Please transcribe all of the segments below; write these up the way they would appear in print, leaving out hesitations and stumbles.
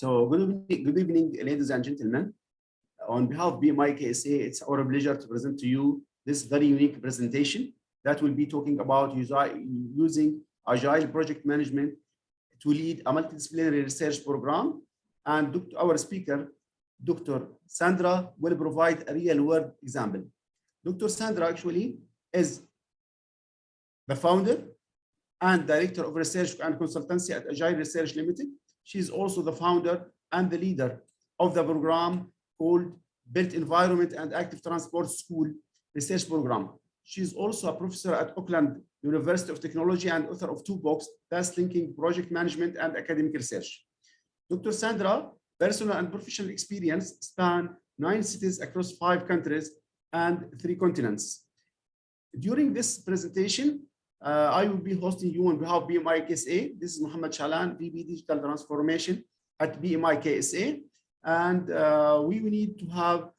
So good evening, ladies and gentlemen. On behalf of PMIKSA, it's our pleasure to present to you this very unique presentation that will be talking about using Agile project management to lead a multidisciplinary research program. And our speaker, Dr. Sandra, will provide a real-world example. Dr. Sandra actually is the founder and director of research and consultancy at Agile Research Limited. She's also the founder and the leader of the program called Built Environment and Active Transport School Research Program. She's also a professor at Auckland University of Technology and author of 2 books that's linking project management and academic research. Dr. Sandra, personal and professional experience span 9 cities across 5 countries and 3 continents. During this presentation, I will be hosting you on behalf of PMIKSA. This is Mohammad Shalan, VP Digital Transformation at PMIKSA. And we will need to have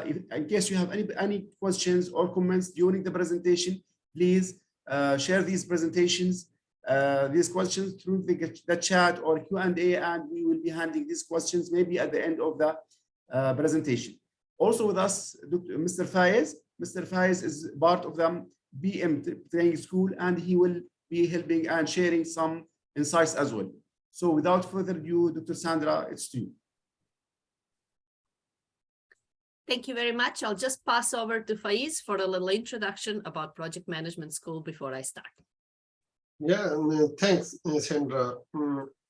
in case you have any questions or comments during the presentation, please share these these questions through the chat or Q&A, and we will be handling these questions maybe at the end of the presentation. Also with us, Mr. Faiz. Mr. Faiz is part of the BM training school, and he will be helping and sharing some insights as well. So without further ado, Dr. Sandra, it's to you. Thank you very much. I'll just pass over to Faiz for a little introduction about Project Management School before I start. Yeah, thanks, Sandra.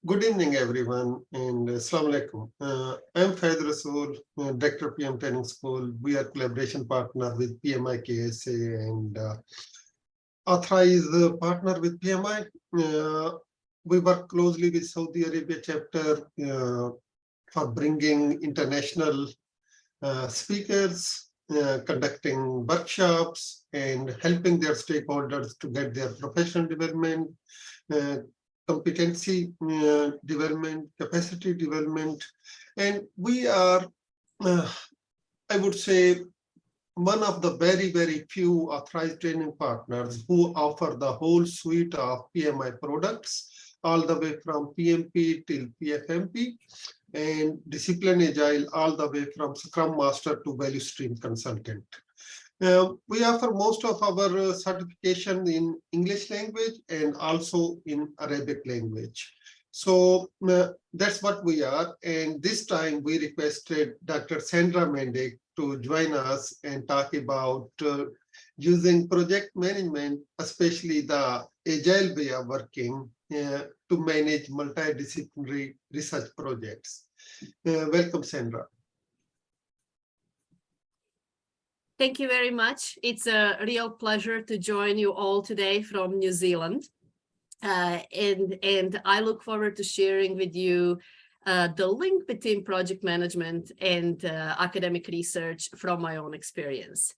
Good evening, everyone, and Assalamu alaikum. I'm Faiz Rasool, Director of PM Training School. We are collaboration partner with PMIKSA and authorized partner with PMI. We work closely with Saudi Arabia chapter for bringing international speakers, conducting workshops, and helping their stakeholders to get their professional development, competency development, capacity development. And we are, I would say, one of the very, very few authorized training partners who offer the whole suite of PMI products, all the way from PMP till PFMP, and Discipline Agile all the way from Scrum Master to Value Stream Consultant. We offer most of our certification in English language and also in Arabic language. So that's what we are. And this time we requested Dr. Sandra Mandic to join us and talk about using project management, especially the Agile way of working, to manage multidisciplinary research projects. Welcome, Sandra. Thank you very much. It's a real pleasure to join you all today from New Zealand. And I look forward to sharing with you the link between project management and academic research from my own experience.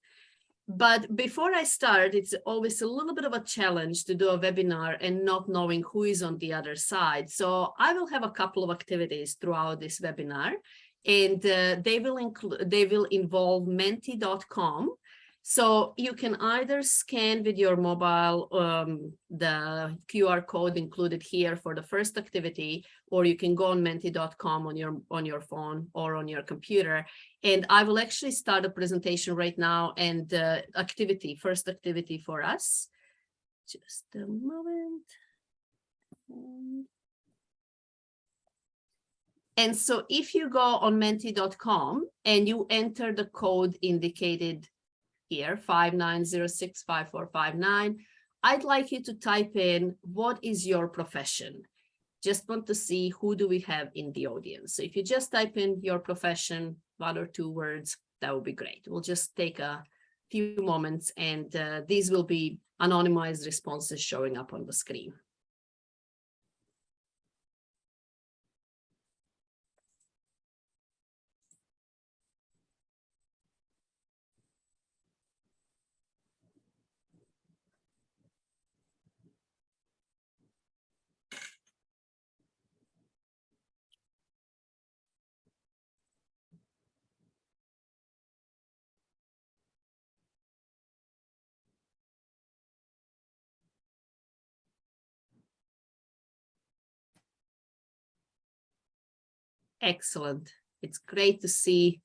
But before I start, it's always a little bit of a challenge to do a webinar and not knowing who is on the other side. So I will have a couple of activities throughout this webinar, and they will involve menti.com. So you can either scan with your mobile the QR code included here for the first activity, or you can go on menti.com on your phone or on your computer. And I will actually start a presentation right now, and first activity for us. Just a moment. And so if you go on menti.com and you enter the code indicated here, 59065459, I'd like you to type in, what is your profession? Just want to see who do we have in the audience. So if you just type in your profession, 1 or 2 words, that would be great. We'll just take a few moments, and these will be anonymized responses showing up on the screen. Excellent. It's great to see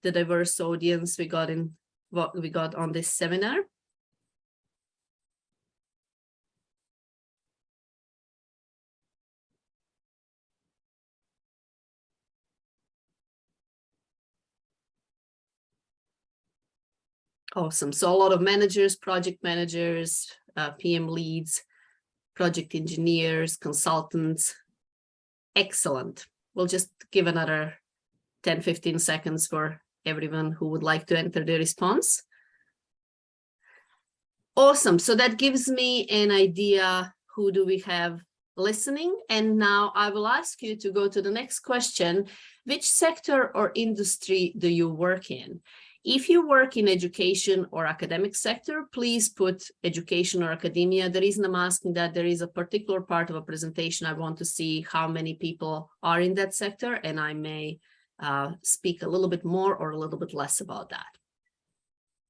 the diverse audience we got in what we got on this seminar. Awesome. So a lot of managers, project managers, PM leads, project engineers, consultants. Excellent. We'll just give another 10, 15 seconds for everyone who would like to enter the response. Awesome. So that gives me an idea, who do we have listening? And now I will ask you to go to the next question. Which sector or industry do you work in? If you work in education or academic sector, please put education or academia. The reason I'm asking that, there is a particular part of a presentation I want to see how many people are in that sector, and I may speak a little bit more or a little bit less about that.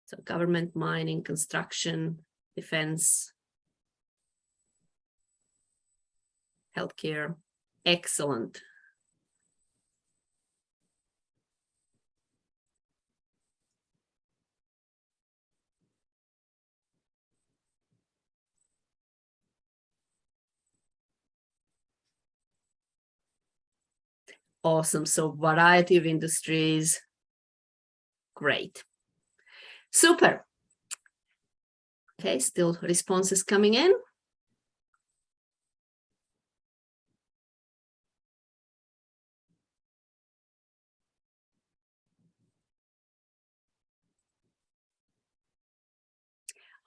So government, mining, construction, defense, healthcare. Excellent. Awesome. So variety of industries. Great. Super. Okay, still responses coming in.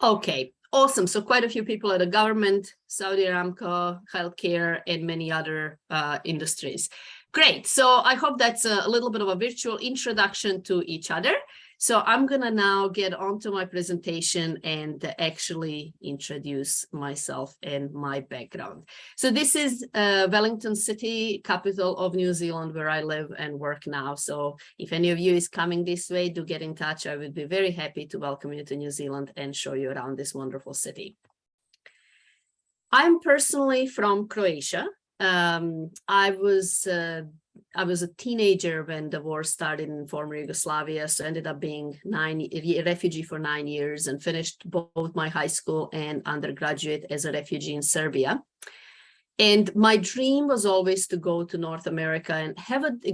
Okay, awesome. So quite a few people at the government, Saudi Aramco, healthcare, and many other industries. Great. So I hope that's a little bit of a virtual introduction to each other. So I'm going to now get onto my presentation and actually introduce myself and my background. So this is Wellington City, capital of New Zealand, where I live and work now. So if any of you is coming this way, do get in touch. I would be very happy to welcome you to New Zealand and show you around this wonderful city. I'm personally from Croatia. I was a teenager when the war started in former Yugoslavia, so ended up being a refugee for 9 years and finished both my high school and undergraduate as a refugee in Serbia. And my dream was always to go to North America and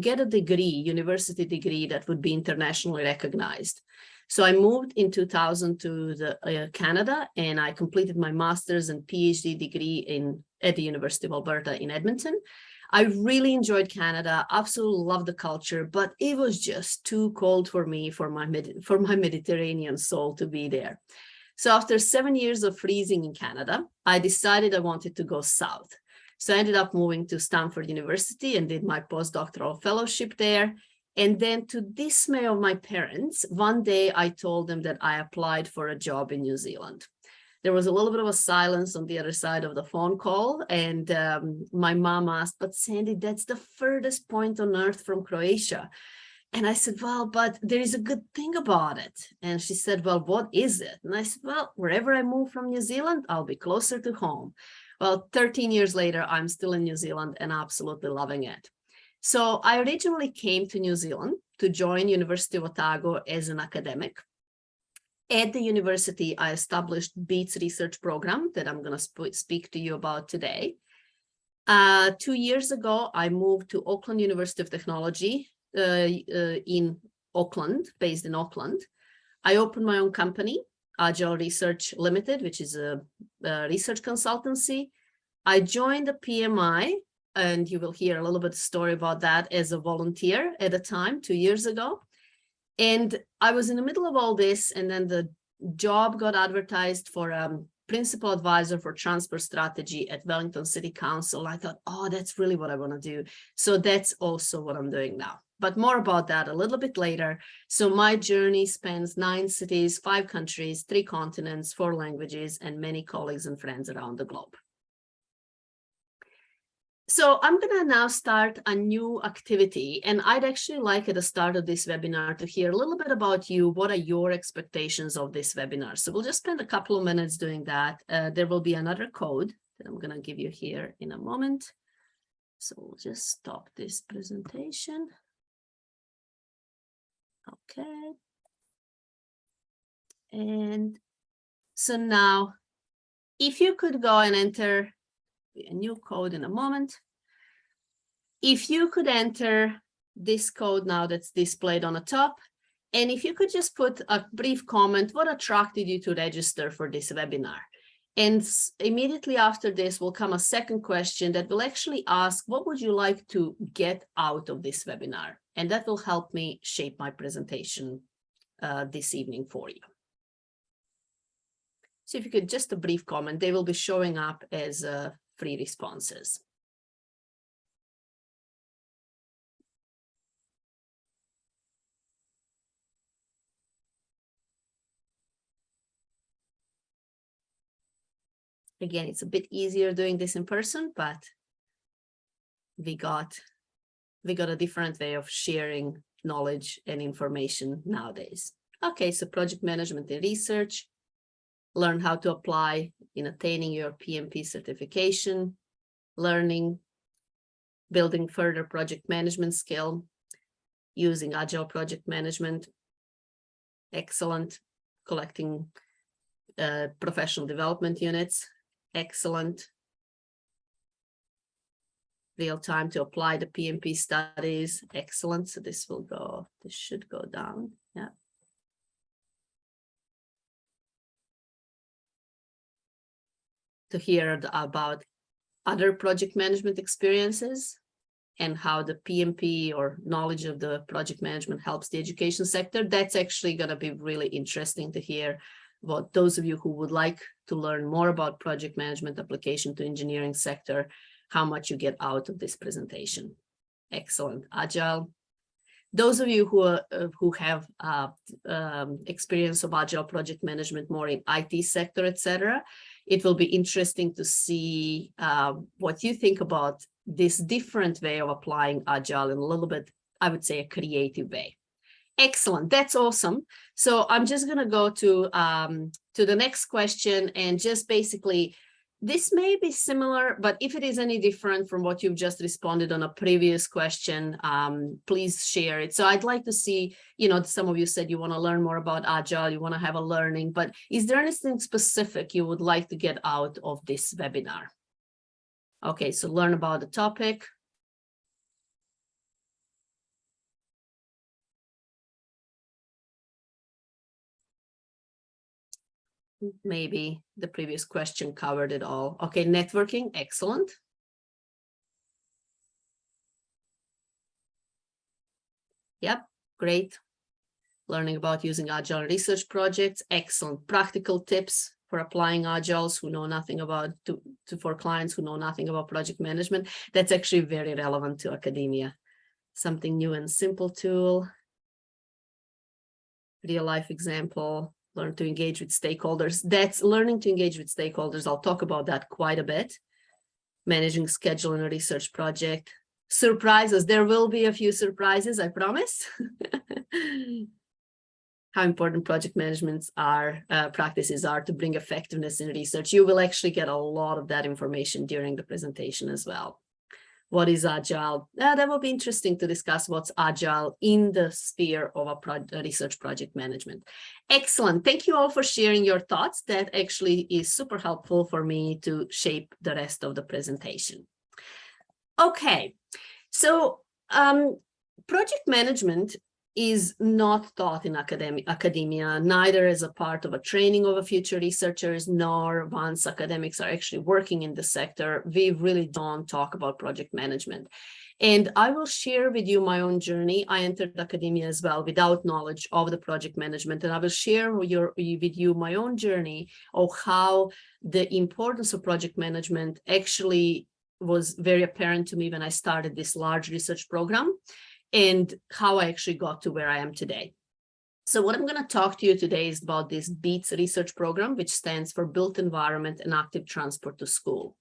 get a degree, university degree that would be internationally recognized. So I moved in 2000 to Canada, and I completed my master's and PhD degree at the University of Alberta in Edmonton. I really enjoyed Canada, absolutely loved the culture, but it was just too cold for me, for my Mediterranean soul to be there. So after 7 years of freezing in Canada, I decided I wanted to go south. So I ended up moving to Stanford University and did my postdoctoral fellowship there. And then, to dismay of my parents, one day I told them that I applied for a job in New Zealand. There was a little bit of a silence on the other side of the phone call. And my mom asked, "But Sandy, that's the furthest point on earth from Croatia." And I said, "Well, but there is a good thing about it." And she said, "Well, what is it?" And I said, "Well, wherever I move from New Zealand, I'll be closer to home." Well, 13 years later, I'm still in New Zealand and absolutely loving it. So I originally came to New Zealand to join University of Otago as an academic. At the university, I established BEATS research program that I'm going to speak to you about today. 2 years ago, I moved to Auckland University of Technology in Auckland, based in Auckland. I opened my own company, Agile Research Limited, which is a research consultancy. I joined the PMI, and you will hear a little bit of story about that, as a volunteer at the time, 2 years ago. And I was in the middle of all this, and then the job got advertised for principal advisor for transport strategy at Wellington City Council. I thought, oh, that's really what I want to do. So that's also what I'm doing now. But more about that a little bit later. So my journey spans 9 cities, 5 countries, 3 continents, 4 languages, and many colleagues and friends around the globe. So I'm going to now start a new activity, and I'd actually like at the start of this webinar to hear a little bit about you. What are your expectations of this webinar? So we'll just spend a couple of minutes doing that. There will be another code that I'm going to give you here in a moment. So we'll just stop this presentation. Okay. And so now, if you could go and enter a new code in a moment. If you could enter this code now that's displayed on the top, and if you could just put a brief comment, what attracted you to register for this webinar? And immediately after this will come a second question that will actually ask, what would you like to get out of this webinar? And that will help me shape my presentation this evening for you. So if you could just a brief comment, they will be showing up as free responses. Again, it's a bit easier doing this in person, but we got a different way of sharing knowledge and information nowadays. Okay, so project management and research, learn how to apply in attaining your PMP certification, learning, building further project management skill, using Agile project management, excellent, collecting professional development units, excellent, real time to apply the PMP studies, excellent. So this should go down, yeah. To hear about other project management experiences and how the PMP or knowledge of the project management helps the education sector. That's actually going to be really interesting to hear about those of you who would like to learn more about project management application to engineering sector, how much you get out of this presentation. Excellent. Agile. Those of you who have experience of Agile project management more in IT sector, etc., it will be interesting to see what you think about this different way of applying Agile in a little bit, I would say, a creative way. Excellent, that's awesome. So I'm just going to go to the next question, and just basically, this may be similar, but if it is any different from what you've just responded on a previous question, please share it. So I'd like to see, some of you said you want to learn more about Agile, you want to have a learning, but is there anything specific you would like to get out of this webinar? Okay, so learn about the topic. Maybe the previous question covered it all. Okay, networking, excellent. Yep, great. Learning about using Agile research projects, excellent. Practical tips for applying Agiles who know nothing about, for clients who know nothing about project management. That's actually very relevant to academia. Something new and simple tool. Real life example. Learn to engage with stakeholders. That's learning to engage with stakeholders. I'll talk about that quite a bit. Managing schedule in a research project. Surprises. There will be a few surprises, I promise. How important project management practices are to bring effectiveness in research. You will actually get a lot of that information during the presentation as well. What is Agile? That will be interesting to discuss what's Agile in the sphere of a research project management. Excellent. Thank you all for sharing your thoughts. That actually is super helpful for me to shape the rest of the presentation. Okay, so project management is not taught in academia, neither as a part of a training of a future researchers, nor once academics are actually working in the sector. We really don't talk about project management. And I will share with you my own journey. I entered academia as well without knowledge of the project management, and I will share with you my own journey of how the importance of project management actually was very apparent to me when I started this large research program, and how I actually got to where I am today. So what I'm going to talk to you today is about this BEATS research program, which stands for Built Environment and Active Transport to School.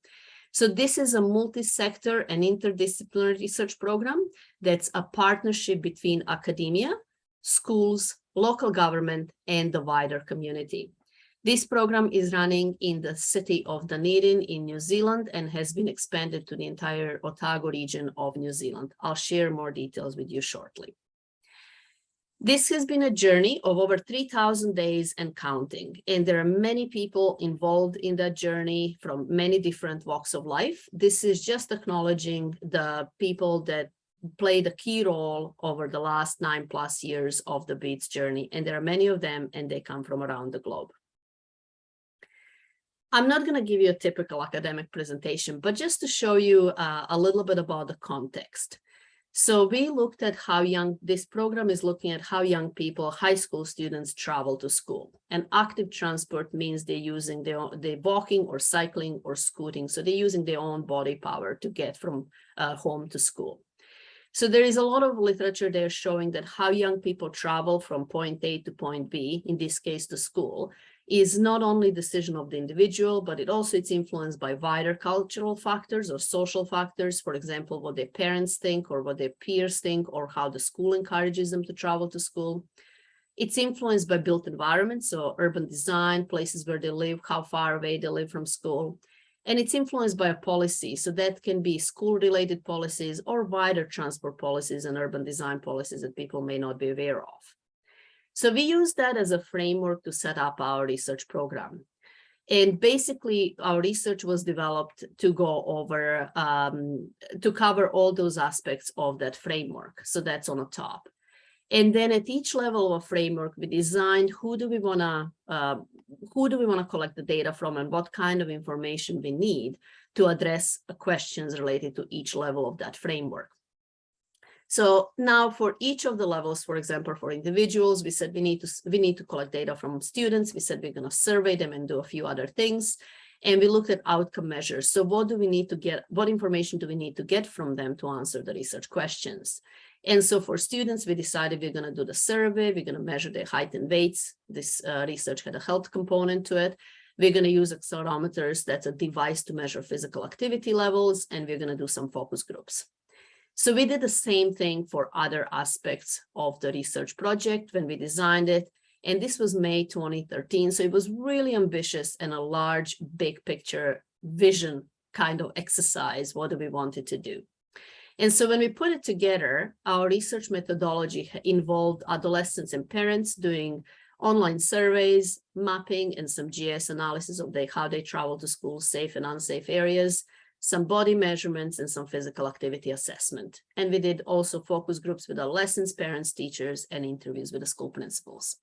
So this is a multi-sector and interdisciplinary research program that's a partnership between academia, schools, local government, and the wider community. This program is running in the city of Dunedin in New Zealand and has been expanded to the entire Otago region of New Zealand. I'll share more details with you shortly. This has been a journey of over 3,000 days and counting, and there are many people involved in that journey from many different walks of life. This is just acknowledging the people that played a key role over the last 9+ years of the BEATS journey, and there are many of them, and they come from around the globe. I'm not going to give you a typical academic presentation, but just to show you a little bit about the context. So we looked at how young, this program is looking at how young people, high school students, travel to school. And active transport means they're using they're walking or cycling or scooting. So they're using their own body power to get from home to school. So there is a lot of literature there showing that how young people travel from point A to point B, in this case to school, is not only decision of the individual, but it's influenced by wider cultural factors or social factors. For example, what their parents think or what their peers think, or how the school encourages them to travel to school. It's influenced by built environments, so urban design, places where they live, how far away they live from school. And it's influenced by a policy. So that can be school-related policies or wider transport policies and urban design policies that people may not be aware of. So we use that as a framework to set up our research program. And basically, our research was developed to go over, to cover all those aspects of that framework. So that's on the top. And then at each level of a framework, we designed who do we want to collect the data from and what kind of information we need to address questions related to each level of that framework. So now for each of the levels, for example, for individuals, we said we need to collect data from students. We said we're going to survey them and do a few other things. And we looked at outcome measures. So what do we need to get? What information do we need to get from them to answer the research questions? And so for students, we decided we're going to do the survey. We're going to measure their height and weights. This research had a health component to it. We're going to use accelerometers. That's a device to measure physical activity levels. And we're going to do some focus groups. So we did the same thing for other aspects of the research project when we designed it. And this was May 2013. So it was really ambitious and a large, big picture vision kind of exercise. What do we want it to do? And so when we put it together, our research methodology involved adolescents and parents doing online surveys, mapping, and some GIS analysis of how they travel to school, safe and unsafe areas, some body measurements, and some physical activity assessment. And we did also focus groups with adolescents, parents, teachers, and interviews with the school principals.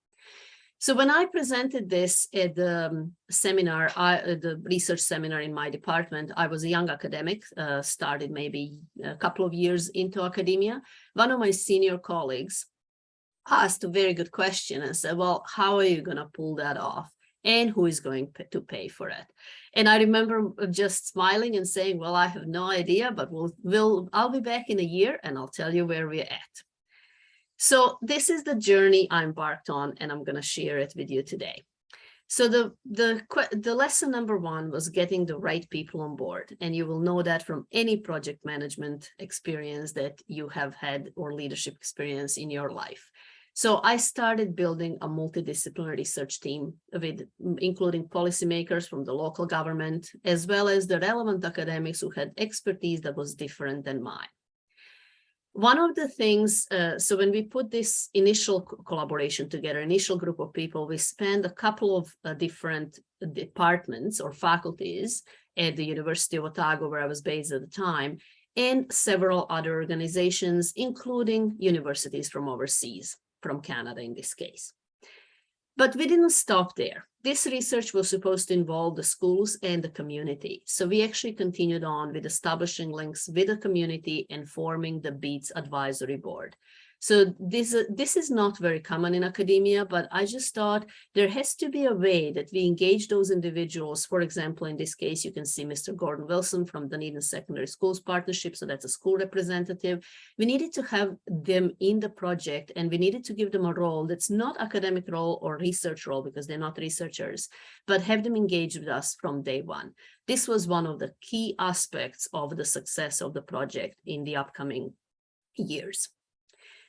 So when I presented this at the seminar, the research seminar in my department, I was a young academic, started maybe a couple of years into academia. One of my senior colleagues asked a very good question and said, well, how are you going to pull that off? And who is going to pay for it? And I remember just smiling and saying, well, I have no idea, but I'll be back in a year and I'll tell you where we're at. So this is the journey I embarked on, and I'm going to share it with you today. So the lesson number one was getting the right people on board. And you will know that from any project management experience that you have had or leadership experience in your life. So I started building a multidisciplinary research team including policymakers from the local government, as well as the relevant academics who had expertise that was different than mine. One of the things, so when we put this initial collaboration together, initial group of people, we spanned a couple of different departments or faculties at the University of Otago, where I was based at the time, and several other organizations, including universities from overseas, from Canada in this case. But we didn't stop there. This research was supposed to involve the schools and the community. So we actually continued on with establishing links with the community and forming the BEATS advisory board. So this is not very common in academia, but I just thought there has to be a way that we engage those individuals. For example, in this case, you can see Mr. Gordon Wilson from Dunedin Secondary Schools Partnership. So that's a school representative. We needed to have them in the project, and we needed to give them a role that's not academic role or research role, because they're not researchers, but have them engage with us from day one. This was one of the key aspects of the success of the project in the upcoming years.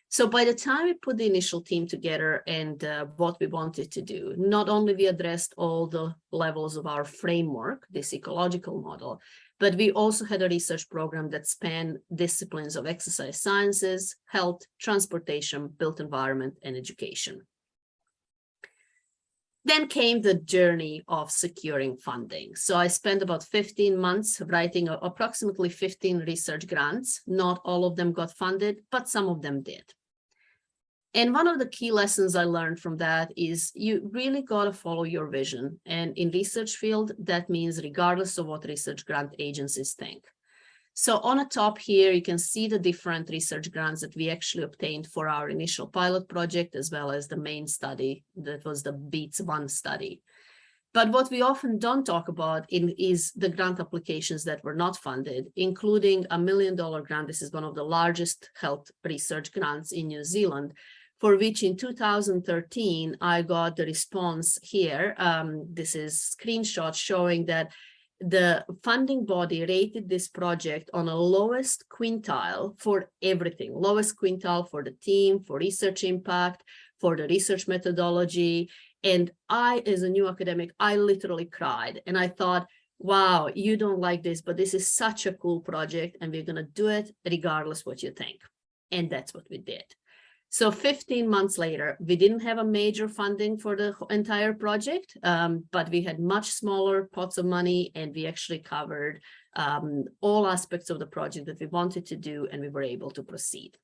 So by the time we put the initial team together and what we wanted to do, not only we addressed all the levels of our framework, this ecological model, but we also had a research program that spanned disciplines of exercise sciences, health, transportation, built environment, and education. Then came the journey of securing funding. So I spent about 15 months writing approximately 15 research grants. Not all of them got funded, but some of them did. And one of the key lessons I learned from that is you really got to follow your vision. And in research field, that means regardless of what research grant agencies think. So on the top here, you can see the different research grants that we actually obtained for our initial pilot project, as well as the main study that was the BEATS-1 study. But what we often don't talk about is the grant applications that were not funded, including a $1 million grant. This is one of the largest health research grants in New Zealand, for which in 2013, I got the response here. This is screenshot showing that the funding body rated this project on a lowest quintile for everything, lowest quintile for the team, for research impact, for the research methodology. And I, as a new academic, I literally cried. And I thought, wow, you don't like this, but this is such a cool project and we're going to do it regardless what you think. And that's what we did. So 15 months later, we didn't have a major funding for the entire project, but we had much smaller pots of money, and we actually covered all aspects of the project that we wanted to do, and we were able to proceed.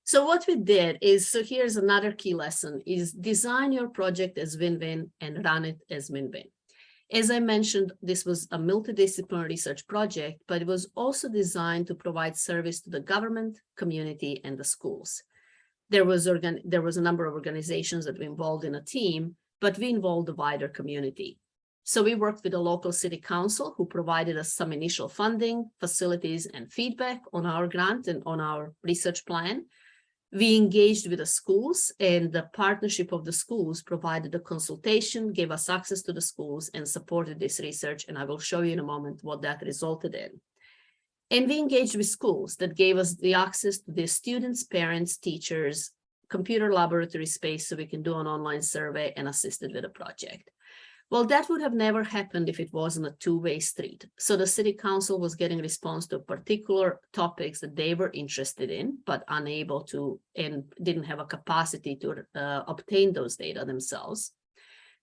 So what we did is, so here's another key lesson, is design your project as win-win and run it as win-win. As I mentioned, this was a multidisciplinary research project, but it was also designed to provide service to the government, community, and the schools. There was a number of organizations that were involved in a team, but we involved the wider community. So we worked with the local city council, who provided us some initial funding, facilities, and feedback on our grant and on our research plan. We engaged with the schools, and the partnership of the schools provided the consultation, gave us access to the schools, and supported this research. And I will show you in a moment what that resulted in. And we engaged with schools that gave us the access to the students, parents, teachers, computer laboratory space so we can do an online survey and assisted with a project. Well, that would have never happened if it wasn't a two-way street. So the city council was getting response to particular topics that they were interested in, but unable to, and didn't have a capacity to obtain those data themselves.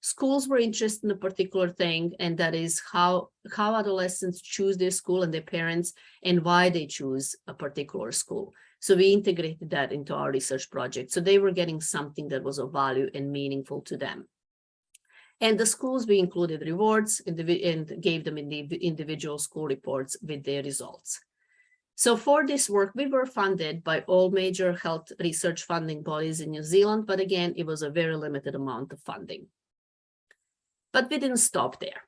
Schools were interested in a particular thing, and that is how adolescents choose their school and their parents, and why they choose a particular school. So we integrated that into our research project. So they were getting something that was of value and meaningful to them. And the schools, we included rewards and gave them individual school reports with their results. So for this work, we were funded by all major health research funding bodies in New Zealand, but again, it was a very limited amount of funding. But we didn't stop there.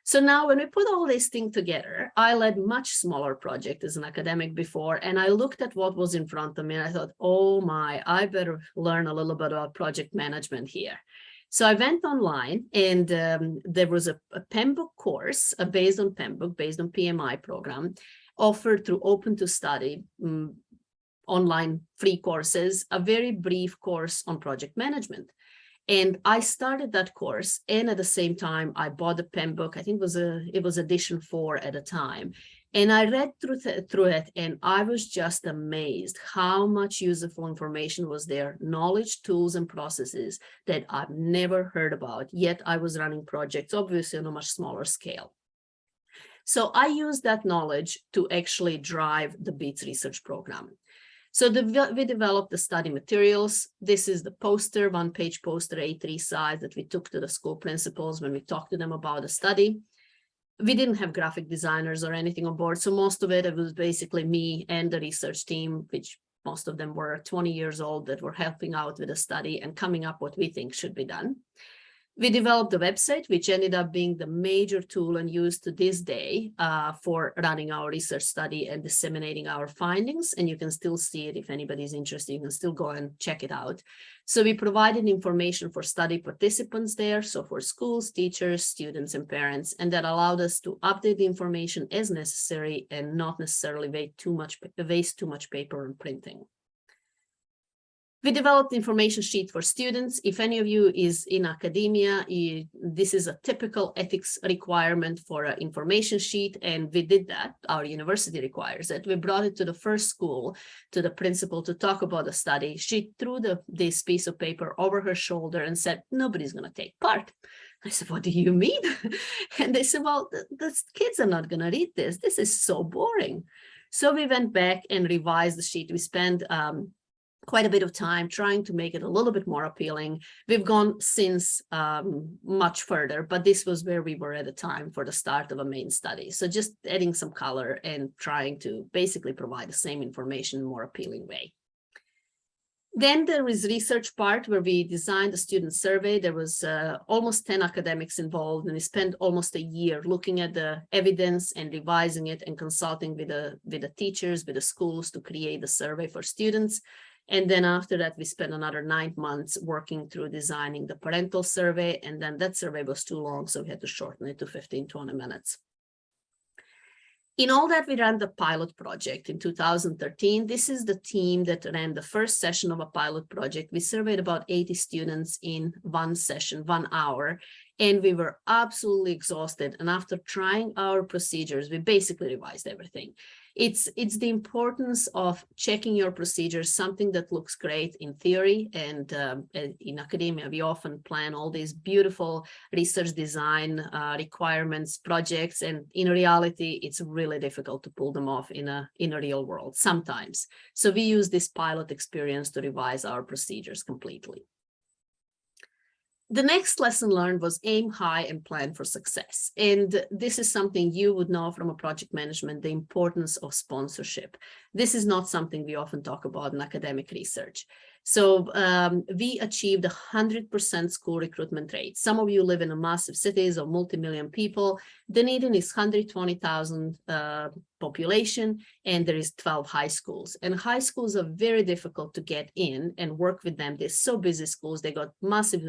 So now when we put all this thing together, I led much smaller project as an academic before, and I looked at what was in front of me and I thought, oh my, I better learn a little bit about project management here. So I went online, and there was a PMBOK course based on PMBOK, based on PMI program, offered through Open to Study, online free courses, a very brief course on project management. And I started that course, and at the same time, I bought the PMBOK. I think it was edition 4 at the time. And I read through it, and I was just amazed how much useful information was there, knowledge, tools, and processes that I've never heard about, yet I was running projects, obviously on a much smaller scale. So I used that knowledge to actually drive the BEATS research program. So we developed the study materials. This is the poster, one-page poster, A3 size, that we took to the school principals when we talked to them about the study. We didn't have graphic designers or anything on board, so most of it was basically me and the research team, which most of them were 20 years old, that were helping out with the study and coming up what we think should be done. We developed a website, which ended up being the major tool and used to this day for running our research study and disseminating our findings. And you can still see it if anybody's interested. You can still go and check it out. So we provided information for study participants there, so for schools, teachers, students, and parents, and that allowed us to update the information as necessary and not necessarily waste too much paper and printing. We developed information sheet for students. If any of you is in academia, this is a typical ethics requirement for an information sheet, and we did that. Our university requires it. We brought it to the first school, to the principal, to talk about the study. She threw this piece of paper over her shoulder and said, nobody's going to take part. I said, what do you mean? And they said, well, the kids are not going to read this. This is so boring. So we went back and revised the sheet. We spent quite a bit of time trying to make it a little bit more appealing. We've gone since much further, but this was where we were at the time for the start of a main study. So just adding some color and trying to basically provide the same information in a more appealing way. Then there is research part where we designed a student survey. There was almost 10 academics involved, and we spent almost a year looking at the evidence and revising it and consulting with the teachers, with the schools to create the survey for students. And then after that, we spent another 9 months working through designing the parental survey. And then that survey was too long, so we had to shorten it to 15, 20 minutes. In all that, we ran the pilot project in 2013. This is the team that ran the first session of a pilot project. We surveyed about 80 students in one session, 1 hour, and we were absolutely exhausted. And after trying our procedures, we basically revised everything. It's the importance of checking your procedures, something that looks great in theory, and in academia, we often plan all these beautiful research design requirements, projects, and in reality, it's really difficult to pull them off in a real world sometimes. So we use this pilot experience to revise our procedures completely. The next lesson learned was aim high and plan for success. And this is something you would know from a project management, the importance of sponsorship. This is not something we often talk about in academic research. So we achieved 100% school recruitment rate. Some of you live in a massive cities of multi-million people. Dunedin is 120,000 population, and there is 12 high schools. And high schools are very difficult to get in and work with them. They're so busy schools. They got massive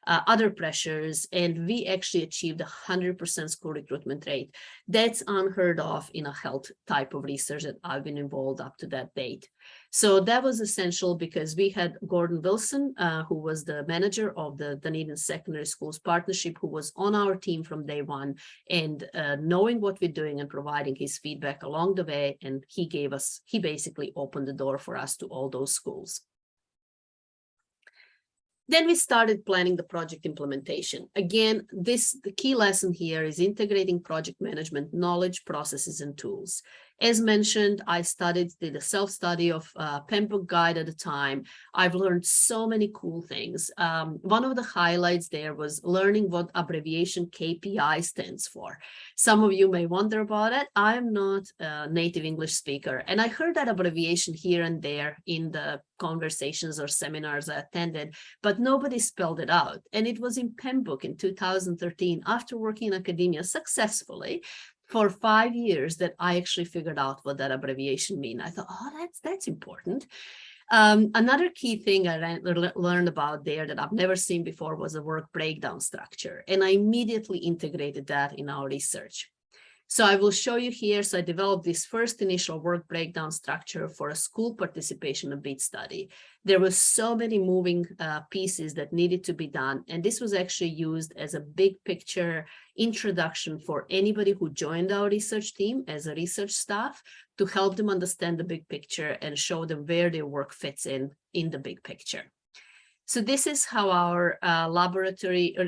other pressures, and we actually achieved 100% school recruitment rate. That's unheard of in a health type of research that I've been involved up to that date. So that was essential because we had Gordon Wilson, who was the manager of the Dunedin Secondary Schools Partnership, who was on our team from day one, and knowing what we're doing and providing his feedback along the way. And he basically opened the door for us to all those schools. Then we started planning the project implementation. Again, the key lesson here is integrating project management knowledge, processes, and tools. As mentioned, I did a self-study of PMIKSA guide at the time. I've learned so many cool things. One of the highlights there was learning what abbreviation KPI stands for. Some of you may wonder about it. I'm not a native English speaker, and I heard that abbreviation here and there in the conversations or seminars I attended, but nobody spelled it out. And it was in PMIKSA in 2013, after working in academia successfully for 5 years, that I actually figured out what that abbreviation means. I thought, oh, that's important. Another key thing I learned about there that I've never seen before was a work breakdown structure. And I immediately integrated that in our research. So I will show you here. So I developed this first initial work breakdown structure for a school participation in a BEAT study. There were so many moving pieces that needed to be done. And this was actually used as a big picture introduction for anybody who joined our research team as a research staff, to help them understand the big picture and show them where their work fits in the big picture. So this is how our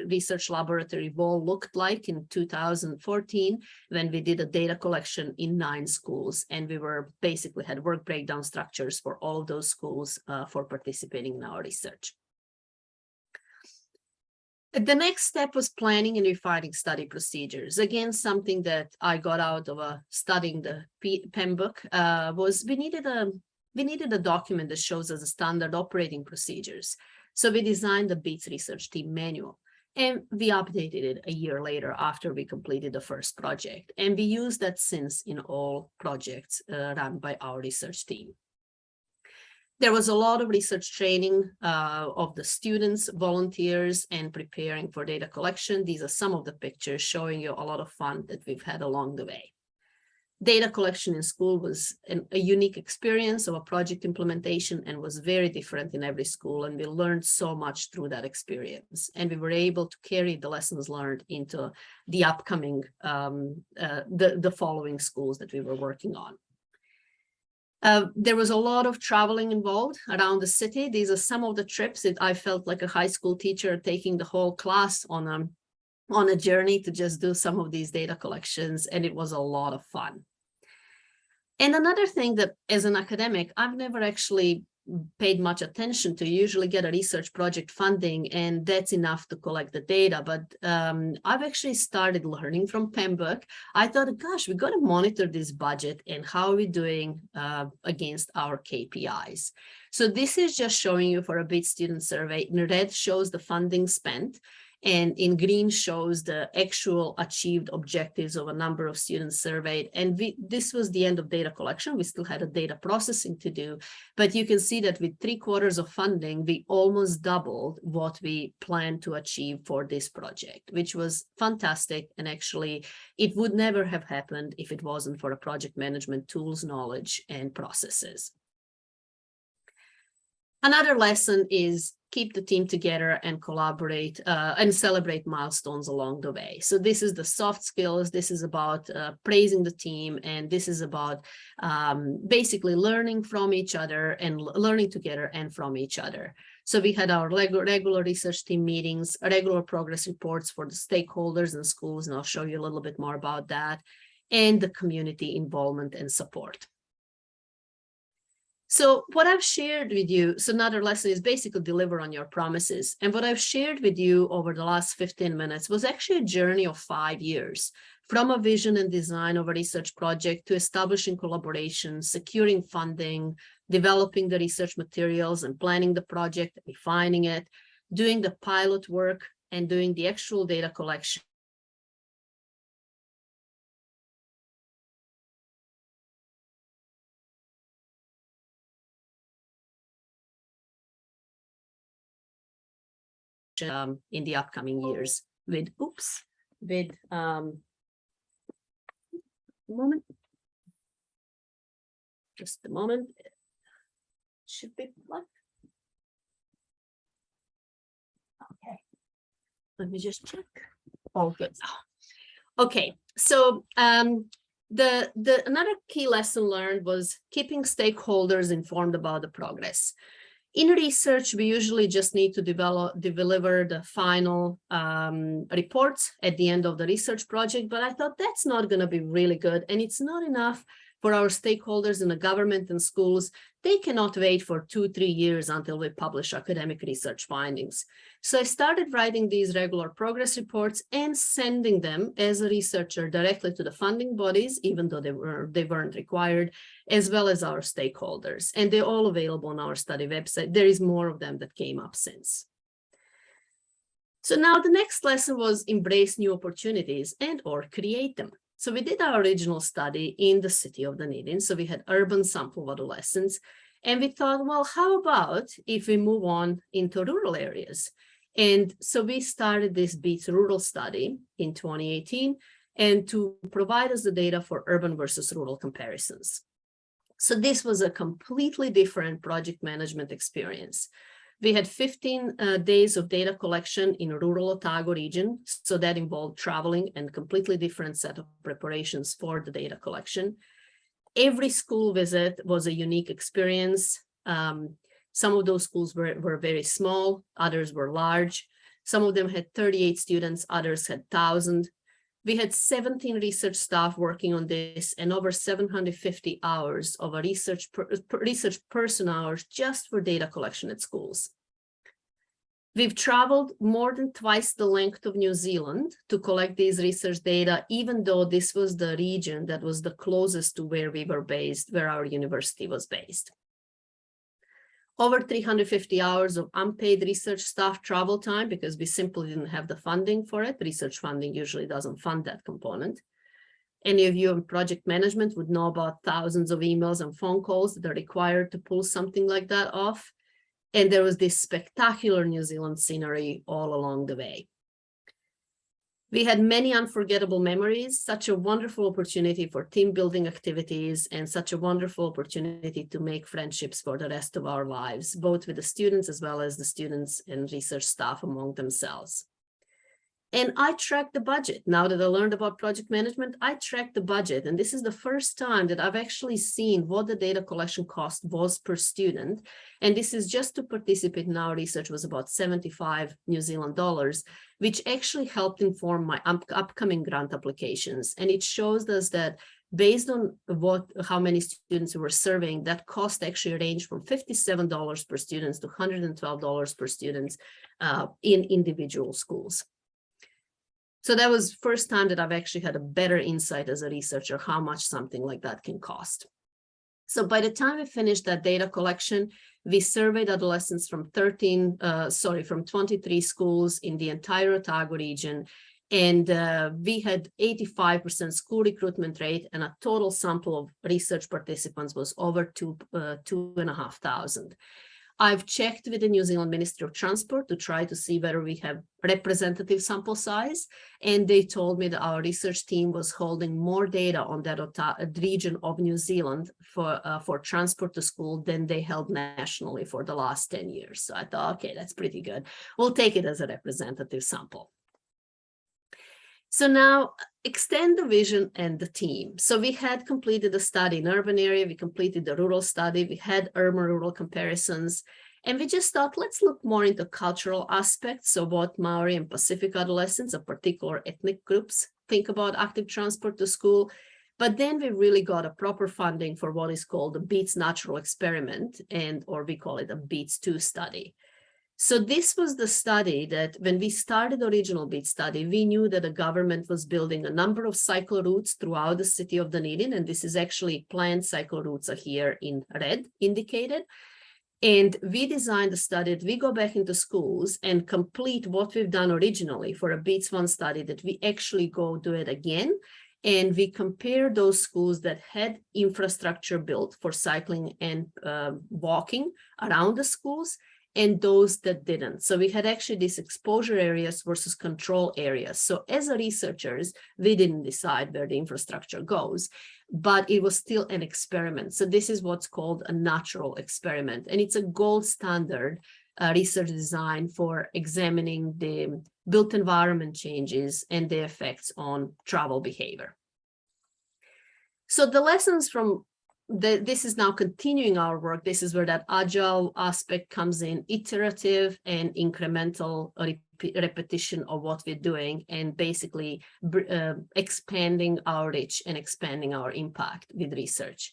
research laboratory wall looked like in 2014, when we did a data collection in 9 schools, and we basically had work breakdown structures for all of those schools for participating in our research. The next step was planning and refining study procedures. Again, something that I got out of studying the PMIKSA was we needed a document that shows us the standard operating procedures. So we designed the BEATS research team manual, and we updated it a year later after we completed the first project. And we use that since in all projects run by our research team. There was a lot of research training of the students, volunteers, and preparing for data collection. These are some of the pictures showing you a lot of fun that we've had along the way. Data collection in school was a unique experience of a project implementation and was very different in every school. And we learned so much through that experience. And we were able to carry the lessons learned into the upcoming, the following schools that we were working on. There was a lot of traveling involved around the city. These are some of the trips that I felt like a high school teacher taking the whole class on a journey to just do some of these data collections, and it was a lot of fun. And another thing that as an academic, I've never actually paid much attention to. You usually get a research project funding and that's enough to collect the data. But I've actually started learning from PMBOK. I thought, gosh, we got to monitor this budget and how are we doing against our KPIs. So this is just showing you for a BIT student survey. In red shows the funding spent, and in green shows the actual achieved objectives of a number of students surveyed. And this was the end of data collection. We still had a data processing to do, but you can see that with 3/4 of funding, we almost doubled what we planned to achieve for this project, which was fantastic. And actually, it would never have happened if it wasn't for a project management tools, knowledge, and processes. Another lesson is keep the team together and collaborate and celebrate milestones along the way. So this is the soft skills. This is about praising the team. And this is about basically learning from each other and learning together and from each other. So we had our regular research team meetings, regular progress reports for the stakeholders and schools. And I'll show you a little bit more about that, and the community involvement and support. So what I've shared with you, so another lesson is basically deliver on your promises. And what I've shared with you over the last 15 minutes was actually a journey of 5 years, from a vision and design of a research project to establishing collaboration, securing funding, developing the research materials and planning the project, refining it, doing the pilot work, and doing the actual data collection. In the upcoming years with, just a moment, it should be what? Okay, let me just check. All good. Okay, so another key lesson learned was keeping stakeholders informed about the progress. In research, we usually just need to deliver the final reports at the end of the research project, but I thought that's not going to be really good, and it's not enough for our stakeholders in the government and schools. They cannot wait for 2-3 years until we publish academic research findings. So I started writing these regular progress reports and sending them as a researcher directly to the funding bodies, even though they weren't required, as well as our stakeholders. And they're all available on our study website. There is more of them that came up since. So now the next lesson was embrace new opportunities and or create them. So we did our original study in the city of Dunedin. So we had urban sample of adolescents. And we thought, well, how about if we move on into rural areas? And so we started this BEATS rural study in 2018 and to provide us the data for urban versus rural comparisons. So this was a completely different project management experience. We had 15 days of data collection in rural Otago region. So that involved traveling and completely different set of preparations for the data collection. Every school visit was a unique experience. Some of those schools were very small, others were large. Some of them had 38 students, others had 1,000. We had 17 research staff working on this and over 750 hours of a research person hours just for data collection at schools. We've traveled more than twice the length of New Zealand to collect these research data, even though this was the region that was the closest to where we were based, where our university was based. Over 350 hours of unpaid research staff travel time because we simply didn't have the funding for it. Research funding usually doesn't fund that component. Any of you in project management would know about thousands of emails and phone calls that are required to pull something like that off. And there was this spectacular New Zealand scenery all along the way. We had many unforgettable memories, such a wonderful opportunity for team building activities, and such a wonderful opportunity to make friendships for the rest of our lives, both with the students as well as the students and research staff among themselves. And I tracked the budget. Now that I learned about project management, I tracked the budget. And this is the first time that I've actually seen what the data collection cost was per student. And this is just to participate in our research was about 75 New Zealand dollars, which actually helped inform my upcoming grant applications. And it shows us that based on how many students we were serving, that cost actually ranged from $57 per student to $112 per student in individual schools. So that was the first time that I've actually had a better insight as a researcher how much something like that can cost. So by the time we finished that data collection, we surveyed adolescents from 23 schools in the entire Otago region. And we had 85% school recruitment rate, and a total sample of research participants was over 2,500. I've checked with the New Zealand Ministry of Transport to try to see whether we have representative sample size. And they told me that our research team was holding more data on that region of New Zealand for transport to school than they held nationally for the last 10 years. So I thought, okay, that's pretty good. We'll take it as a representative sample. So now extend the vision and the team. So we had completed the study in urban area, we completed the rural study, we had urban-rural comparisons, and we just thought, let's look more into cultural aspects of what Maori and Pacific adolescents of particular ethnic groups think about active transport to school. But then we really got a proper funding for what is called the BEATS Natural Experiment, or we call it a BEATS 2 study. So this was the study that when we started the original BEATS study, we knew that the government was building a number of cycle routes throughout the city of Dunedin. And this is actually planned cycle routes are here in red indicated. And we designed the study that we go back into schools and complete what we've done originally for a BEATS 1 study, that we actually go do it again. And we compare those schools that had infrastructure built for cycling and walking around the schools and those that didn't. So we had actually these exposure areas versus control areas. So as a researchers, we didn't decide where the infrastructure goes, but it was still an experiment. So this is what's called a natural experiment. And it's a gold standard research design for examining the built environment changes and the effects on travel behavior. So the lessons from this is now continuing our work. This is where that agile aspect comes in, iterative and incremental repetition of what we're doing, and basically expanding our reach and expanding our impact with research.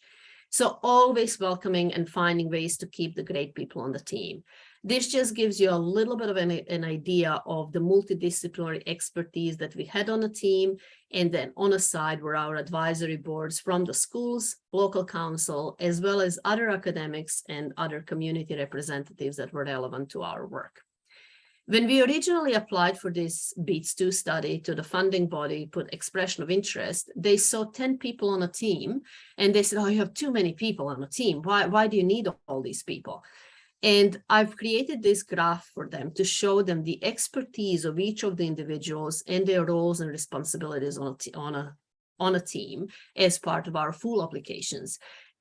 So always welcoming and finding ways to keep the great people on the team. This just gives you a little bit of an idea of the multidisciplinary expertise that we had on the team. And then on the side were our advisory boards from the schools, local council, as well as other academics and other community representatives that were relevant to our work. When we originally applied for this BEATS 2 study to the funding body, put expression of interest, they saw 10 people on a team, and they said, oh, you have too many people on a team. Why do you need all these people? And I've created this graph for them to show them the expertise of each of the individuals and their roles and responsibilities on a team as part of our full applications.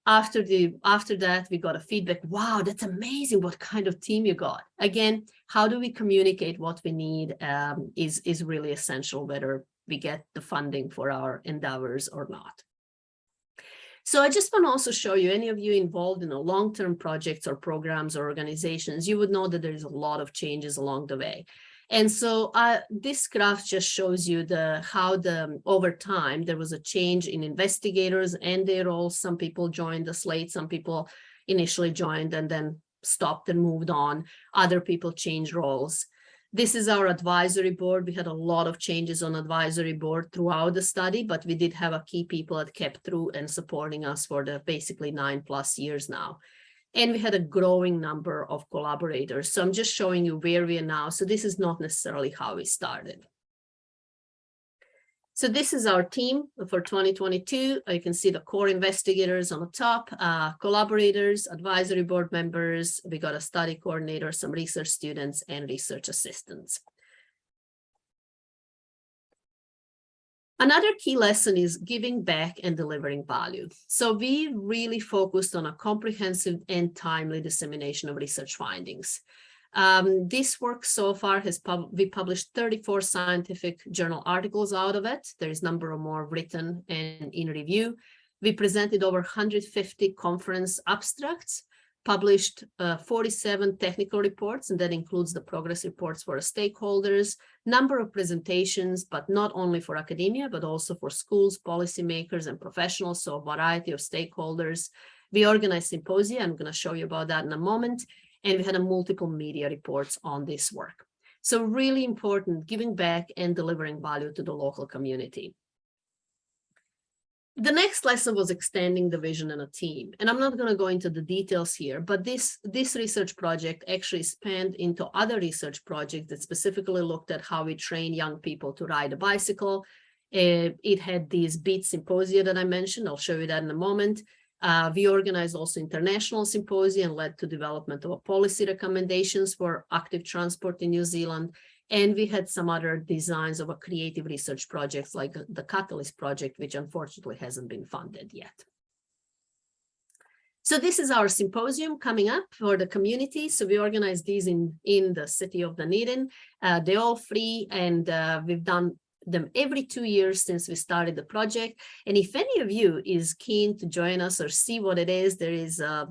After that, we got a feedback. Wow, that's amazing. What kind of team you got? Again, how do we communicate what we need is really essential, whether we get the funding for our endeavors or not. So I just want to also show you, any of you involved in a long-term projects or programs or organizations, you would know that there's a lot of changes along the way. And so this graph just shows you how over time there was a change in investigators and their roles. Some people joined the slate, some people initially joined and then stopped and moved on. Other people changed roles. This is our advisory board. We had a lot of changes on advisory board throughout the study, but we did have a key people that kept through and supporting us for the basically 9+ years now. And we had a growing number of collaborators. So I'm just showing you where we are now. So this is not necessarily how we started. So this is our team for 2022. You can see the core investigators on the top, collaborators, advisory board members. We got a study coordinator, some research students, and research assistants. Another key lesson is giving back and delivering value. So we really focused on a comprehensive and timely dissemination of research findings. This work so far we published 34 scientific journal articles out of it. There is a number of more written and in review. We presented over 150 conference abstracts, published 47 technical reports, and that includes the progress reports for stakeholders, number of presentations, but not only for academia, but also for schools, policymakers, and professionals, so a variety of stakeholders. We organized symposia, I'm going to show you about that in a moment, and we had multiple media reports on this work. So really important, giving back and delivering value to the local community. The next lesson was extending the vision in a team. And I'm not going to go into the details here, but this research project actually spanned into other research projects that specifically looked at how we train young people to ride a bicycle. It had these BEAT symposia that I mentioned. I'll show you that in a moment. We organized also international symposia and led to development of policy recommendations for active transport in New Zealand. And we had some other designs of a creative research projects like the Catalyst project, which unfortunately hasn't been funded yet. So this is our symposium coming up for the community. So we organized these in the city of Dunedin. They're all free, and we've done them every 2 years since we started the project. And if any of you is keen to join us or see what it is, there is a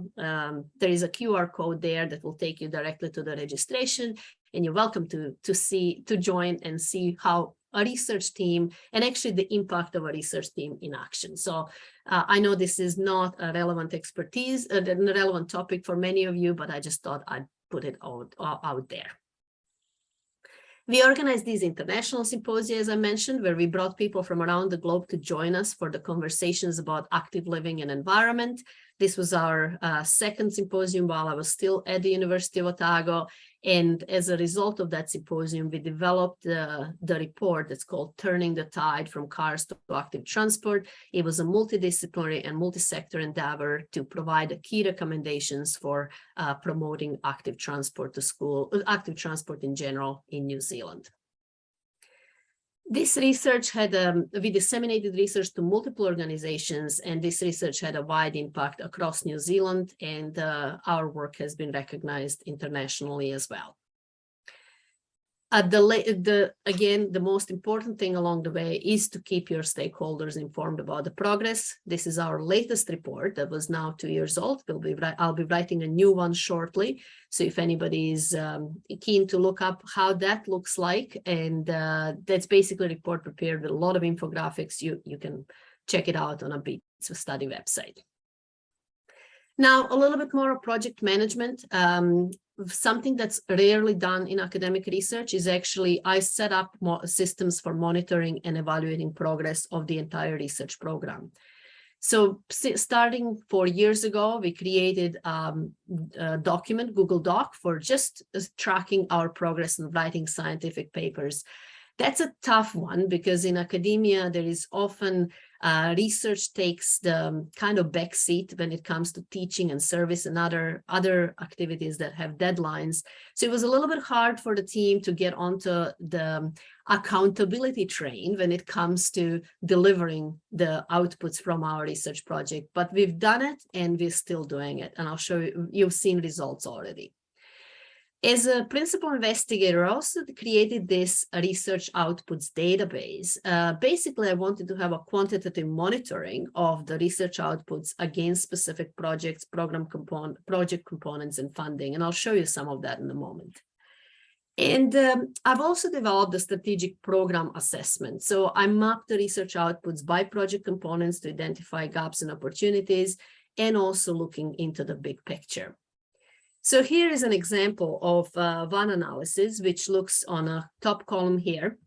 QR code there that will take you directly to the registration. And you're welcome to join and see how a research team and actually the impact of a research team in action. So I know this is not a relevant expertise, a relevant topic for many of you, but I just thought I'd put it out there. We organized these international symposia, as I mentioned, where we brought people from around the globe to join us for the conversations about active living and environment. This was our second symposium while I was still at the University of Otago. And as a result of that symposium, we developed the report that's called Turning the Tide from Cars to Active Transport. It was a multidisciplinary and multi-sector endeavor to provide key recommendations for promoting active transport to school, active transport in general in New Zealand. This research had, we disseminated research to multiple organizations, and this research had a wide impact across New Zealand, and our work has been recognized internationally as well. Again, the most important thing along the way is to keep your stakeholders informed about the progress. This is our latest report that was now 2 years old. I'll be writing a new one shortly. So if anybody is keen to look up how that looks like, and that's basically a report prepared with a lot of infographics, you can check it out on a BEAT study website. Now, a little bit more of project management. Something that's rarely done in academic research is actually I set up systems for monitoring and evaluating progress of the entire research program. So starting 4 years ago, we created a document, Google Doc, for just tracking our progress in writing scientific papers. That's a tough one because in academia, there is often research takes the kind of backseat when it comes to teaching and service and other activities that have deadlines. So it was a little bit hard for the team to get onto the accountability train when it comes to delivering the outputs from our research project. But we've done it and we're still doing it. And I'll show you, you've seen results already. As a principal investigator, I also created this research outputs database. Basically, I wanted to have a quantitative monitoring of the research outputs against specific projects, project components, and funding. And I'll show you some of that in a moment. And I've also developed a strategic program assessment. So I mapped the research outputs by project components to identify gaps and opportunities, and also looking into the big picture. So here is an example of one analysis, which looks on a top column here.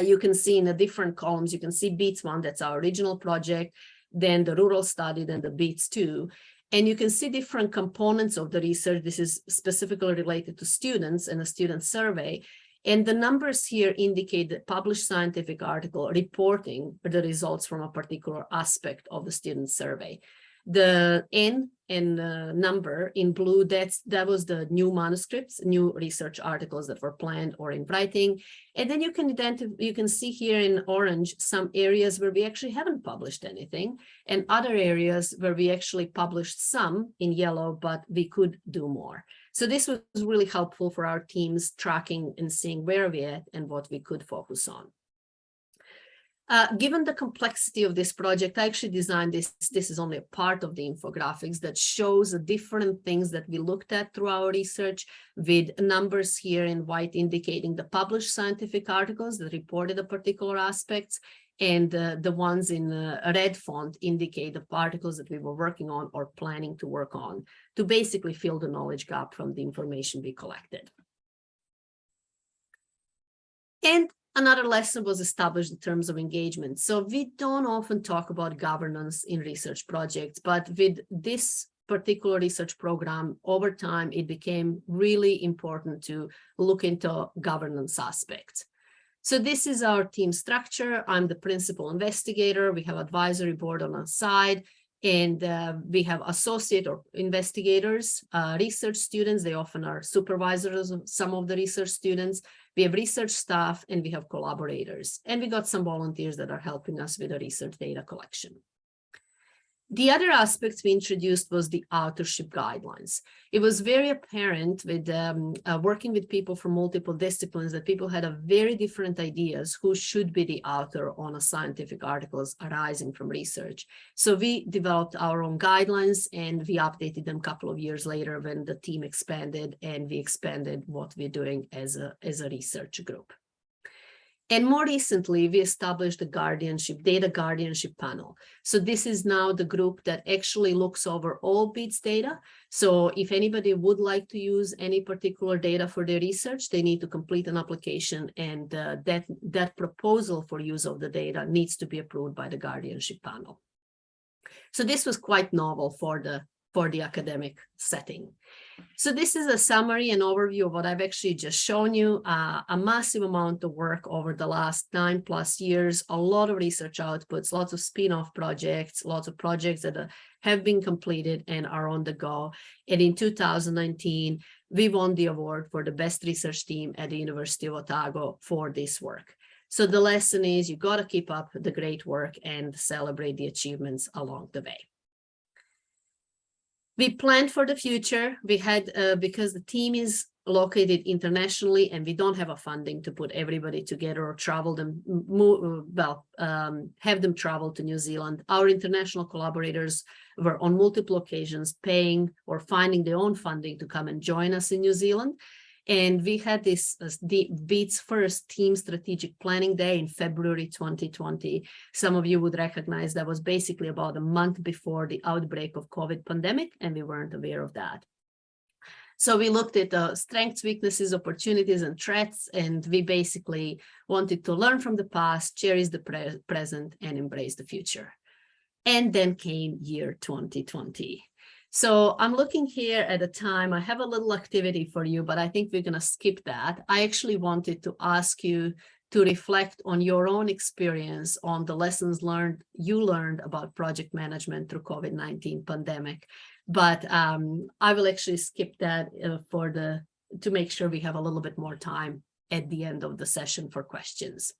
You can see in the different columns, you can see BEATS 1, that's our original project, then the rural study, then the BEATS 2. And you can see different components of the research. This is specifically related to students and a student survey. And the numbers here indicate the published scientific article reporting the results from a particular aspect of the student survey. The N and number in blue, that was the new manuscripts, new research articles that were planned or in writing. And then you can see here in orange some areas where we actually haven't published anything, and other areas where we actually published some in yellow, but we could do more. So this was really helpful for our teams tracking and seeing where we're at and what we could focus on. Given the complexity of this project, I actually designed this. This is only a part of the infographics that shows the different things that we looked at through our research, with numbers here in white indicating the published scientific articles that reported a particular aspects, and the ones in red font indicate the articles that we were working on or planning to work on, to basically fill the knowledge gap from the information we collected. And another lesson was established in terms of engagement. So we don't often talk about governance in research projects, but with this particular research program, over time, it became really important to look into governance aspects. So this is our team structure. I'm the principal investigator. We have advisory board on our side, and we have associate or investigators, research students. They often are supervisors of some of the research students. We have research staff, and we have collaborators. And we got some volunteers that are helping us with the research data collection. The other aspects we introduced was the authorship guidelines. It was very apparent with working with people from multiple disciplines that people had a very different ideas who should be the author on a scientific articles arising from research. So we developed our own guidelines, and we updated them a couple of years later when the team expanded, and we expanded what we're doing as a research group. And more recently, we established the data guardianship panel. So this is now the group that actually looks over all BEADS data. So if anybody would like to use any particular data for their research, they need to complete an application, and that proposal for use of the data needs to be approved by the guardianship panel. So this was quite novel for the academic setting. So this is a summary and overview of what I've actually just shown you, a massive amount of work over the last 9+ years, a lot of research outputs, lots of spin-off projects, lots of projects that have been completed and are on the go. And in 2019, we won the award for the best research team at the University of Otago for this work. So the lesson is you got to keep up the great work and celebrate the achievements along the way. We planned for the future. We had, because the team is located internationally and we don't have a funding to put everybody together or travel them, have them travel to New Zealand. Our international collaborators were on multiple occasions paying or finding their own funding to come and join us in New Zealand. And we had this the BEADS first team strategic planning day in February 2020. Some of you would recognize that was basically about a month before the outbreak of COVID pandemic, and we weren't aware of that. So we looked at the strengths, weaknesses, opportunities, and threats, and we basically wanted to learn from the past, cherish the present, and embrace the future. And then came year 2020. So I'm looking here at the time. I have a little activity for you, but I think we're going to skip that. I actually wanted to ask you to reflect on your own experience, on the lessons you learned about project management through COVID-19 pandemic. But I will actually skip that to make sure we have a little bit more time at the end of the session for questions.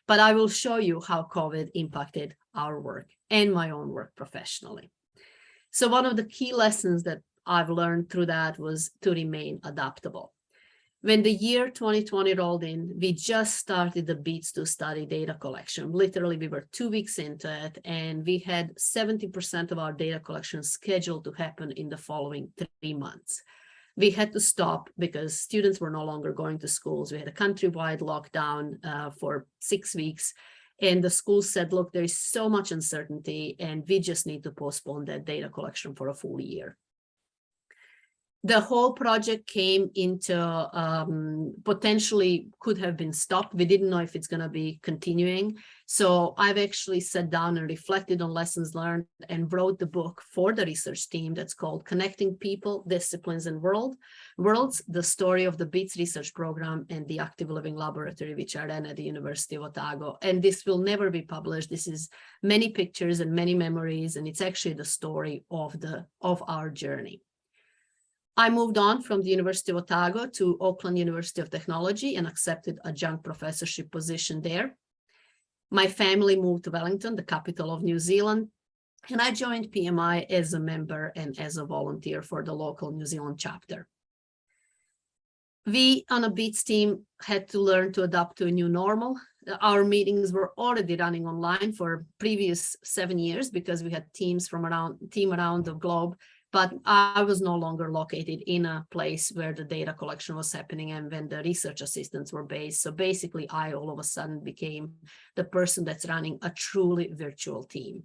But I will show you how COVID impacted our work and my own work professionally. So one of the key lessons that I've learned through that was to remain adaptable. When the year 2020 rolled in, we just started the BEADS 2 study data collection. Literally, we were 2 weeks into it, and we had 70% of our data collection scheduled to happen in the following 3 months. We had to stop because students were no longer going to schools. We had a countrywide lockdown for 6 weeks. And the school said, look, there is so much uncertainty, and we just need to postpone that data collection for a full year. The whole project came into potentially could have been stopped. We didn't know if it's going to be continuing. So I've actually sat down and reflected on lessons learned and wrote the book for the research team that's called Connecting People, Disciplines, and Worlds, the story of the BEATS research program and the active living laboratory, which I ran at the University of Otago. And this will never be published. This is many pictures and many memories, and it's actually the story of our journey. I moved on from the University of Otago to Auckland University of Technology and accepted a adjunct professorship position there. My family moved to Wellington, the capital of New Zealand, and I joined PMI as a member and as a volunteer for the local New Zealand chapter. We on a BEATS team had to learn to adapt to a new normal. Our meetings were already running online for previous 7 years because we had teams from around the globe. But I was no longer located in a place where the data collection was happening and when the research assistants were based. So basically, I all of a sudden became the person that's running a truly virtual team.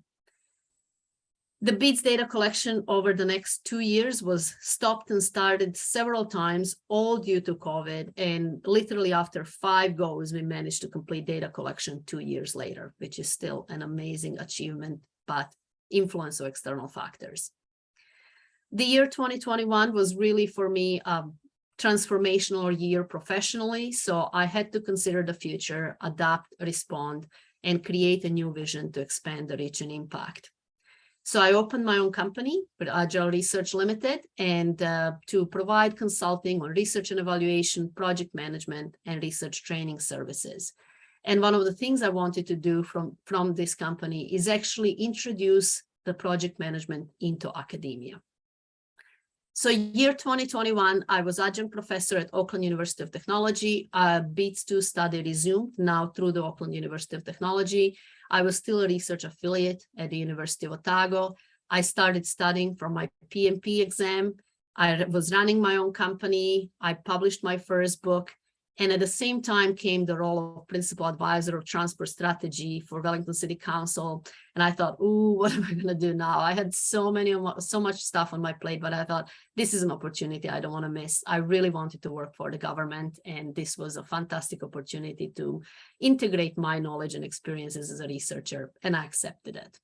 The BEATS data collection over the next 2 years was stopped and started several times, all due to COVID. And literally after 5 goes, we managed to complete data collection 2 years later, which is still an amazing achievement, but influence of external factors. The year 2021 was really for me a transformational year professionally. So I had to consider the future, adapt, respond, and create a new vision to expand the reach and impact. So I opened my own company with Agile Research Limited and to provide consulting on research and evaluation, project management, and research training services. And one of the things I wanted to do from this company is actually introduce the project management into academia. So year 2021, I was adjunct professor at Auckland University of Technology. BEATS 2 study resumed now through the Auckland University of Technology. I was still a research affiliate at the University of Otago. I started studying for my PMP exam. I was running my own company. I published my first book. And at the same time came the role of principal advisor of transport strategy for Wellington City Council. And I thought, ooh, what am I going to do now? I had so much stuff on my plate, but I thought this is an opportunity I don't want to miss. I really wanted to work for the government. And this was a fantastic opportunity to integrate my knowledge and experiences as a researcher. And I accepted it.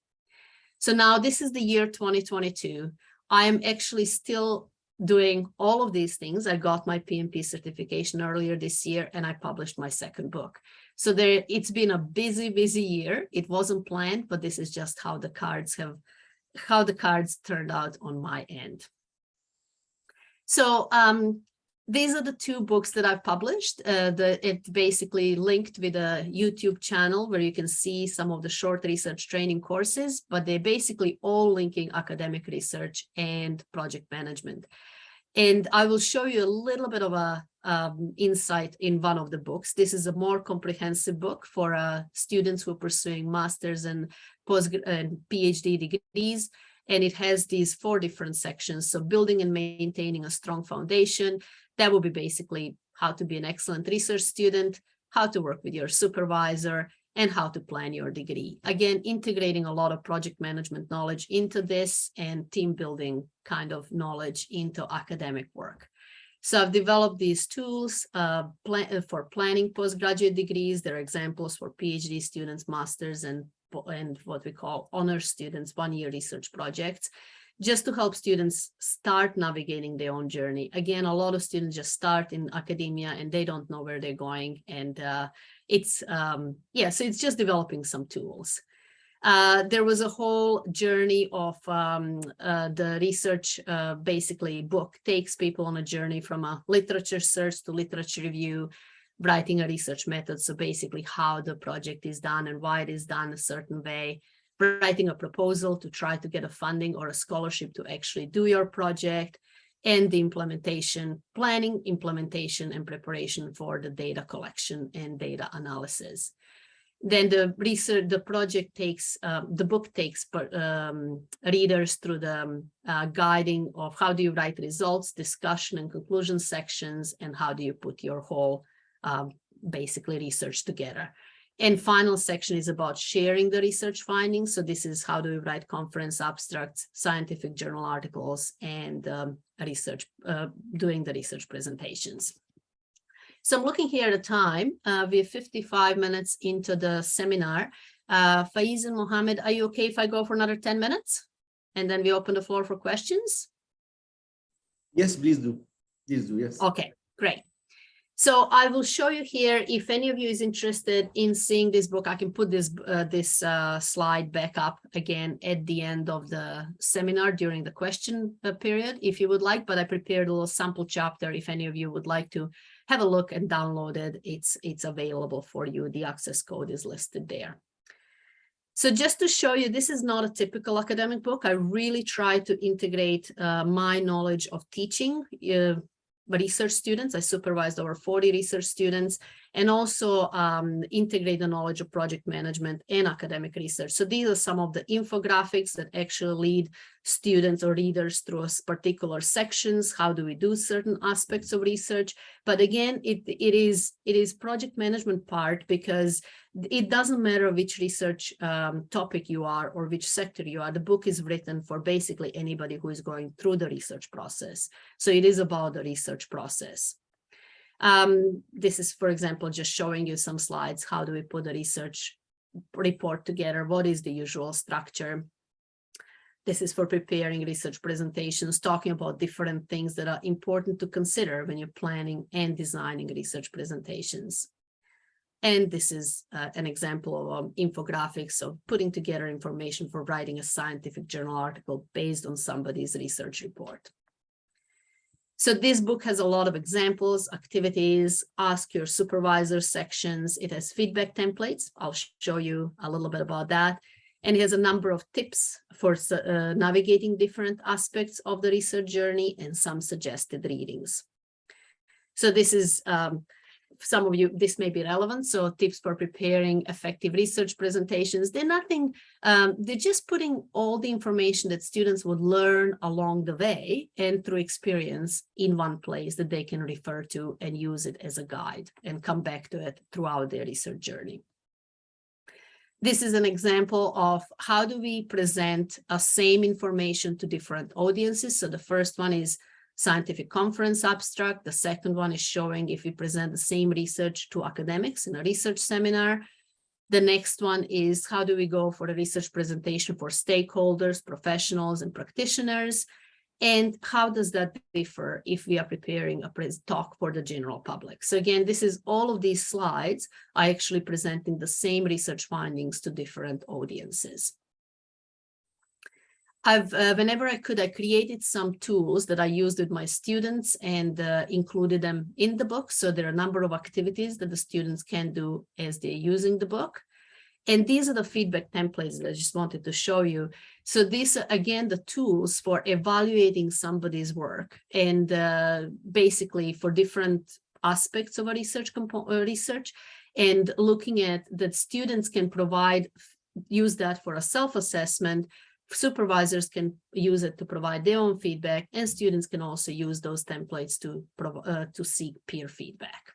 So now this is the year 2022. I am actually still doing all of these things. I got my PMP certification earlier this year and I published my second book. So it's been a busy year. It wasn't planned, but this is just how the cards turned out on my end. So these are the 2 books that I've published. It's basically linked with a YouTube channel where you can see some of the short research training courses, but they're basically all linking academic research and project management. And I will show you a little bit of a insight in one of the books. This is a more comprehensive book for students who are pursuing master's and PhD degrees. And it has these 4 different sections. So building and maintaining a strong foundation. That will be basically how to be an excellent research student, how to work with your supervisor, and how to plan your degree. Again, integrating a lot of project management knowledge into this and team building kind of knowledge into academic work. So I've developed these tools for planning postgraduate degrees. There are examples for PhD students, masters, and what we call honor students, 1-year research projects, just to help students start navigating their own journey. Again, a lot of students just start in academia and they don't know where they're going. And so it's just developing some tools. There was a whole journey of the research, basically book takes people on a journey from a literature search to literature review, writing a research method. So basically how the project is done and why it is done a certain way, writing a proposal to try to get a funding or a scholarship to actually do your project, and the implementation, planning, implementation, and preparation for the data collection and data analysis. Then the book takes readers through the guiding of how do you write results, discussion and conclusion sections, and how do you put your whole basically research together. And final section is about sharing the research findings. So this is how do we write conference abstracts, scientific journal articles, and doing the research presentations. So I'm looking here at the time. We're 55 minutes into the seminar. Faiz and Mohammed, are you okay if I go for another 10 minutes? And then we open the floor for questions? Yes, please do. Please do, yes. Okay, great. So I will show you here, if any of you is interested in seeing this book, I can put this slide back up again at the end of the seminar during the question period, if you would like, but I prepared a little sample chapter. If any of you would like to have a look and download it, it's available for you. The access code is listed there. So just to show you, this is not a typical academic book. I really try to integrate my knowledge of teaching research students. I supervised over 40 research students, and also integrate the knowledge of project management and academic research. So these are some of the infographics that actually lead students or readers through particular sections. How do we do certain aspects of research? But again, it is project management part, because it doesn't matter which research topic you are or which sector you are. The book is written for basically anybody who is going through the research process. So it is about the research process. This is, for example, just showing you some slides. How do we put a research report together? What is the usual structure? This is for preparing research presentations, talking about different things that are important to consider when you're planning and designing research presentations. And this is an example of infographics of putting together information for writing a scientific journal article based on somebody's research report. So this book has a lot of examples, activities, ask your supervisor sections. It has feedback templates. I'll show you a little bit about that. And it has a number of tips for navigating different aspects of the research journey and some suggested readings. So this is, some of you, this may be relevant. So tips for preparing effective research presentations. They're nothing, they're just putting all the information that students would learn along the way and through experience in one place that they can refer to and use it as a guide and come back to it throughout their research journey. This is an example of how do we present a same information to different audiences. So the first one is scientific conference abstract. The second one is showing if we present the same research to academics in a research seminar. The next one is how do we go for a research presentation for stakeholders, professionals, and practitioners. And how does that differ if we are preparing a talk for the general public? So again, this is all of these slides are actually presenting the same research findings to different audiences. Whenever I could, I created some tools that I used with my students and included them in the book. So there are a number of activities that the students can do as they're using the book. And these are the feedback templates that I just wanted to show you. So these are, again, the tools for evaluating somebody's work and basically for different aspects of a research and looking at that students can use that for a self-assessment. Supervisors can use it to provide their own feedback, and students can also use those templates to seek peer feedback.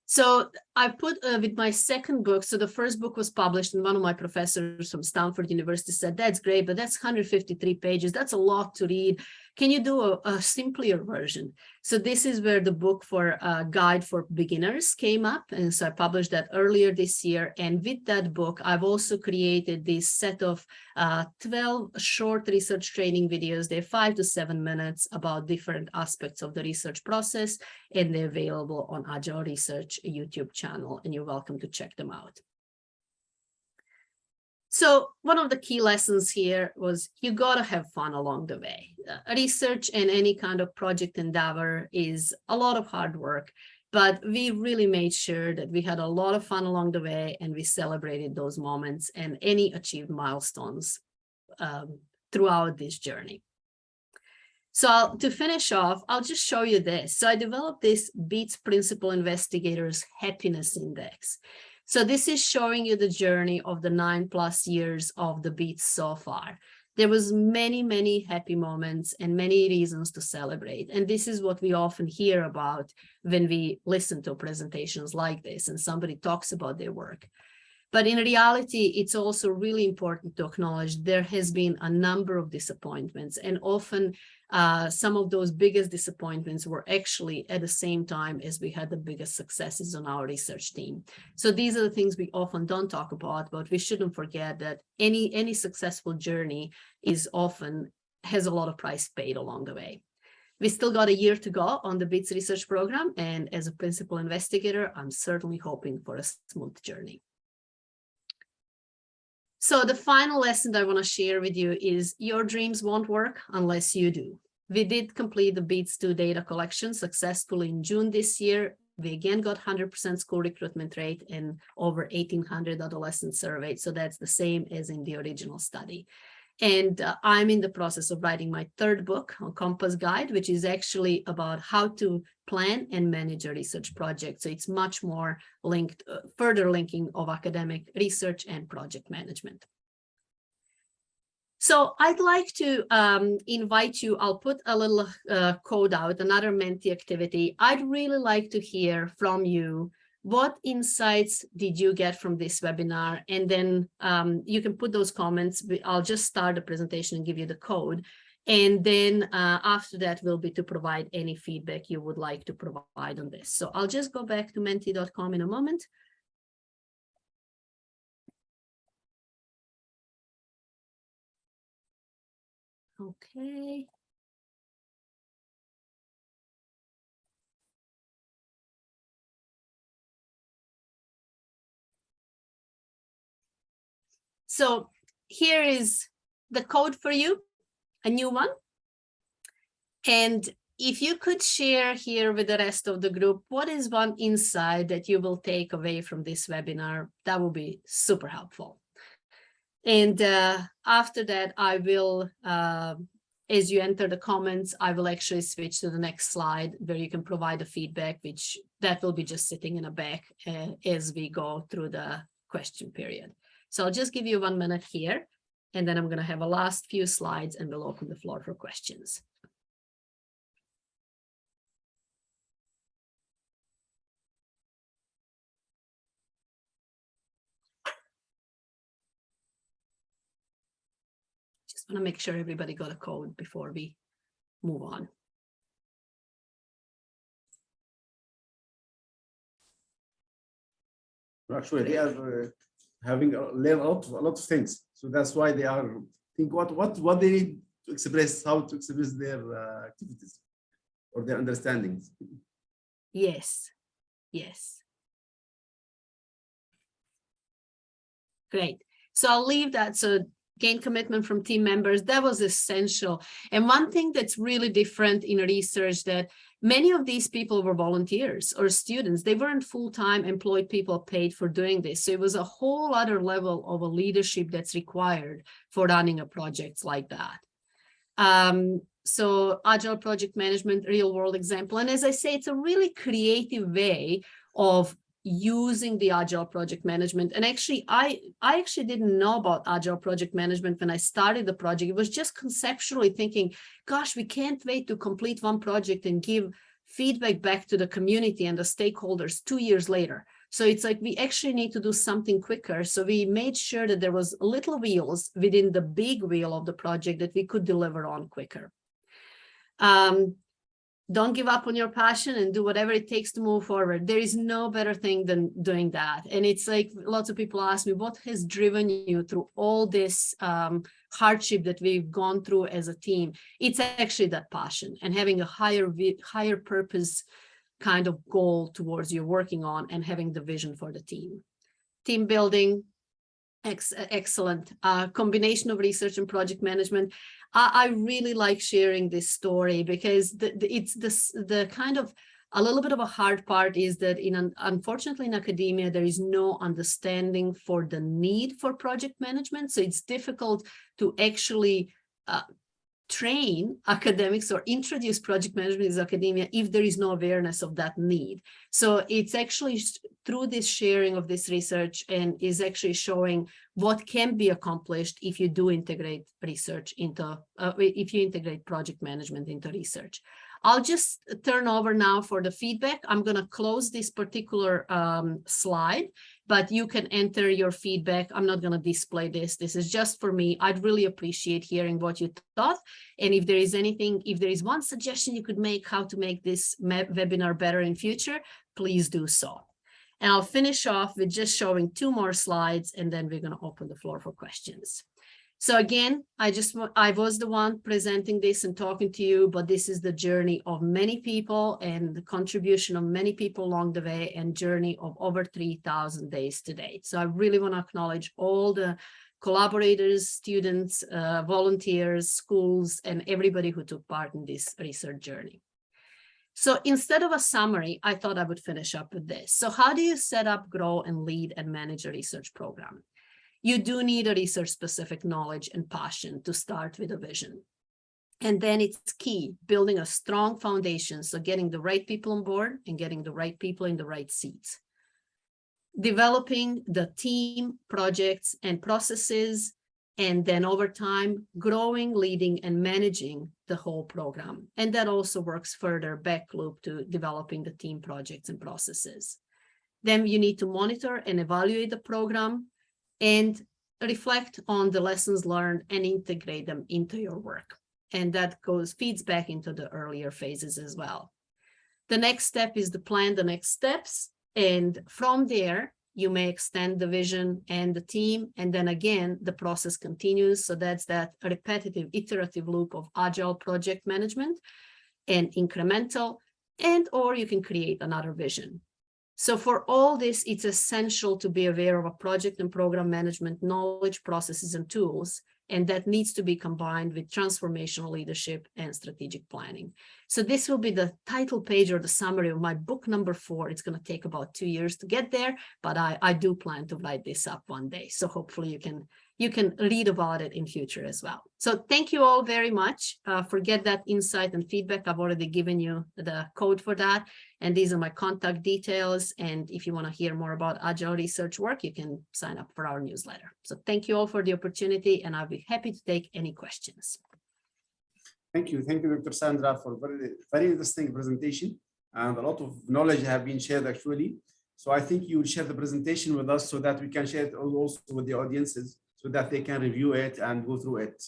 So I put with my second book, so the first book was published and one of my professors from Stanford University said, that's great, but that's 153 pages. That's a lot to read. Can you do a simpler version? So this is where the book for Guide for Beginners came up. And so I published that earlier this year. And with that book, I've also created this set of 12 short research training videos. They're 5 to 7 minutes about different aspects of the research process. And they're available on Agile Research YouTube channel. And you're welcome to check them out. So one of the key lessons here was you got to have fun along the way. Research and any kind of project endeavor is a lot of hard work, but we really made sure that we had a lot of fun along the way and we celebrated those moments and any achieved milestones throughout this journey. So to finish off, I'll just show you this. So I developed this BEATS Principal Investigators Happiness Index. So this is showing you the journey of the 9+ years of the BEATS so far. There was many happy moments and many reasons to celebrate. And this is what we often hear about when we listen to presentations like this and somebody talks about their work. But in reality, it's also really important to acknowledge there has been a number of disappointments, and often some of those biggest disappointments were actually at the same time as we had the biggest successes on our research team. So these are the things we often don't talk about, but we shouldn't forget that any successful journey is often has a lot of price paid along the way. We still got a year to go on the BITS research program, and as a principal investigator, I'm certainly hoping for a smooth journey. So the final lesson that I want to share with you is your dreams won't work unless you do. We did complete the BEATS 2 data collection successfully in June this year. We again got 100% school recruitment rate and over 1,800 adolescents surveyed. So that's the same as in the original study. And I'm in the process of writing my third book on Compass Guide, which is actually about how to plan and manage a research project. So it's much more linked, further linking of academic research and project management. So I'd like to invite you, I'll put a little code out, another Menti activity. I'd really like to hear from you. What insights did you get from this webinar? And then you can put those comments. I'll just start the presentation and give you the code. And then after that will be to provide any feedback you would like to provide on this. So I'll just go back to menti.com in a moment. Okay. So here is the code for you, a new one. And if you could share here with the rest of the group, what is one insight that you will take away from this webinar, that would be super helpful. And after that, I will, as you enter the comments, I will actually switch to the next slide where you can provide the feedback, which that will be just sitting in the back as we go through the question period. So I'll just give you 1 minute here, and then I'm going to have a last few slides and we'll open the floor for questions. Just want to make sure everybody got a code before we move on. Actually, they are having a lot of things, so that's why they are think what they need to express, how to express their activities or their understandings. Yes. Great. So I'll leave that. So gain commitment from team members, that was essential. And one thing that's really different in research, that many of these people were volunteers or students. They weren't full-time employed people paid for doing this. So it was a whole other level of a leadership that's required for running a project like that. So Agile project management, real world example. And as I say, it's a really creative way of using the Agile project management. And actually, I actually didn't know about Agile project management when I started the project. It was just conceptually thinking, gosh, we can't wait to complete one project and give feedback back to the community and the stakeholders 2 years later. So it's like we actually need to do something quicker. So we made sure that there was little wheels within the big wheel of the project that we could deliver on quicker. Don't give up on your passion and do whatever it takes to move forward. There is no better thing than doing that. And it's like lots of people ask me, what has driven you through all this hardship that we've gone through as a team? It's actually that passion and having a higher purpose kind of goal towards you're working on and having the vision for the team. Team building, excellent. Combination of research and project management. I really like sharing this story because it's the kind of a little bit of a hard part is that unfortunately in academia, there is no understanding for the need for project management. So it's difficult to actually train academics or introduce project management in academia if there is no awareness of that need. So it's actually through this sharing of this research and is actually showing what can be accomplished if you do integrate research into, if you integrate project management into research. I'll just turn over now for the feedback. I'm going to close this particular slide, but you can enter your feedback. I'm not going to display this. This is just for me. I'd really appreciate hearing what you thought. And if there is anything, if there is one suggestion you could make how to make this webinar better in future, please do so. And I'll finish off with just showing 2 more slides, and then we're going to open the floor for questions. So again, I was the one presenting this and talking to you, but this is the journey of many people and the contribution of many people along the way, and journey of over 3,000 days to date. So I really want to acknowledge all the collaborators, students, volunteers, schools, and everybody who took part in this research journey. So instead of a summary, I thought I would finish up with this. So how do you set up, grow, and lead and manage a research program? You do need a research-specific knowledge and passion to start with a vision. And then it's key, building a strong foundation, so getting the right people on board and getting the right people in the right seats. Developing the team, projects, and processes, and then over time, growing, leading, and managing the whole program. And that also works further back loop to developing the team, projects, and processes. Then you need to monitor and evaluate the program, and reflect on the lessons learned and integrate them into your work. And that feeds back into the earlier phases as well. The next step is to plan the next steps. And from there, you may extend the vision and the team. And then again, the process continues. So that's that repetitive, iterative loop of agile project management and incremental, or you can create another vision. So for all this, it's essential to be aware of a project and program management knowledge, processes, and tools, and that needs to be combined with transformational leadership and strategic planning. So this will be the title page or the summary of my book number 4. It's going to take about 2 years to get there, but I do plan to write this up one day. So hopefully you can read about it in future as well. So thank you all very much. Forget that insight and feedback. I've already given you the code for that. And these are my contact details. And if you want to hear more about Agile research work, you can sign up for our newsletter. So thank you all for the opportunity, and I'll be happy to take any questions. Thank you, Dr. Sandra, for very interesting presentation, and a lot of knowledge have been shared actually. So I think you will share the presentation with us so that we can share it also with the audiences, so that they can review it and go through it.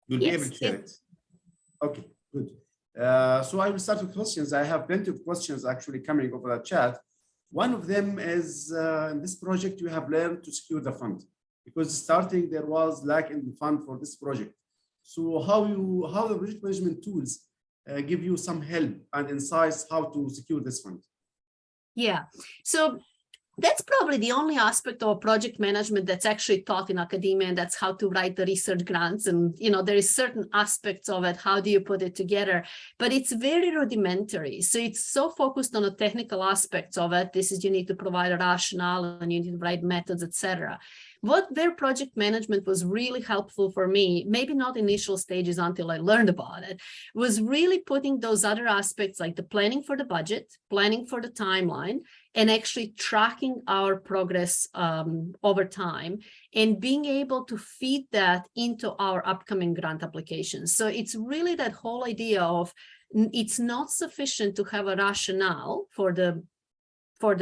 You'll be able to share it. Okay, good. So I will start with questions. I have plenty of questions actually coming over the chat. One of them is, in this project, you have learned to secure the fund, because starting there was lack in the fund for this project. So how the project management tools give you some help and insights how to secure this fund? Yeah, so that's probably the only aspect of project management that's actually taught in academia, and that's how to write the research grants. And, you know, there is certain aspects of it. How do you put it together? But it's very rudimentary. So it's so focused on the technical aspects of it. This is, you need to provide a rationale and you need to write methods, etc. Where project management was really helpful for me, maybe not initial stages until I learned about it, was really putting those other aspects like the planning for the budget, planning for the timeline, and actually tracking our progress over time and being able to feed that into our upcoming grant applications. So it's really that whole idea of it's not sufficient to have a rationale for the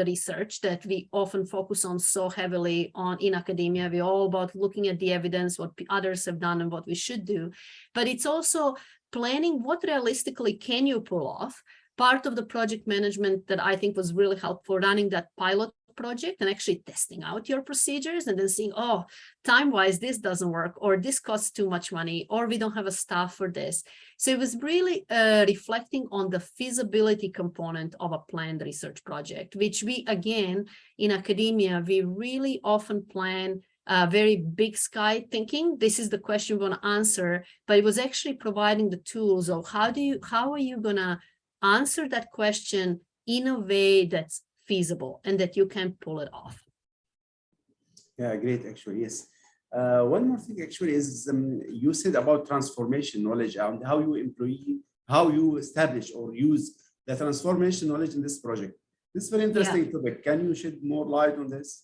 research that we often focus on so heavily on in academia. We're all about looking at the evidence, what others have done and what we should do. But it's also planning what realistically can you pull off. Part of the project management that I think was really helpful, running that pilot project and actually testing out your procedures and then seeing, oh, time-wise, this doesn't work, or this costs too much money, or we don't have a staff for this. So it was really reflecting on the feasibility component of a planned research project, which we, again, in academia, we really often plan very big sky thinking. This is the question we want to answer, but it was actually providing the tools of how are you going to answer that question in a way that's feasible and that you can pull it off. Yeah, great, actually, yes. One more thing actually is you said about transformation knowledge and how you employ, how you establish or use the transformation knowledge in this project. This is very interesting topic. Can you shed more light on this?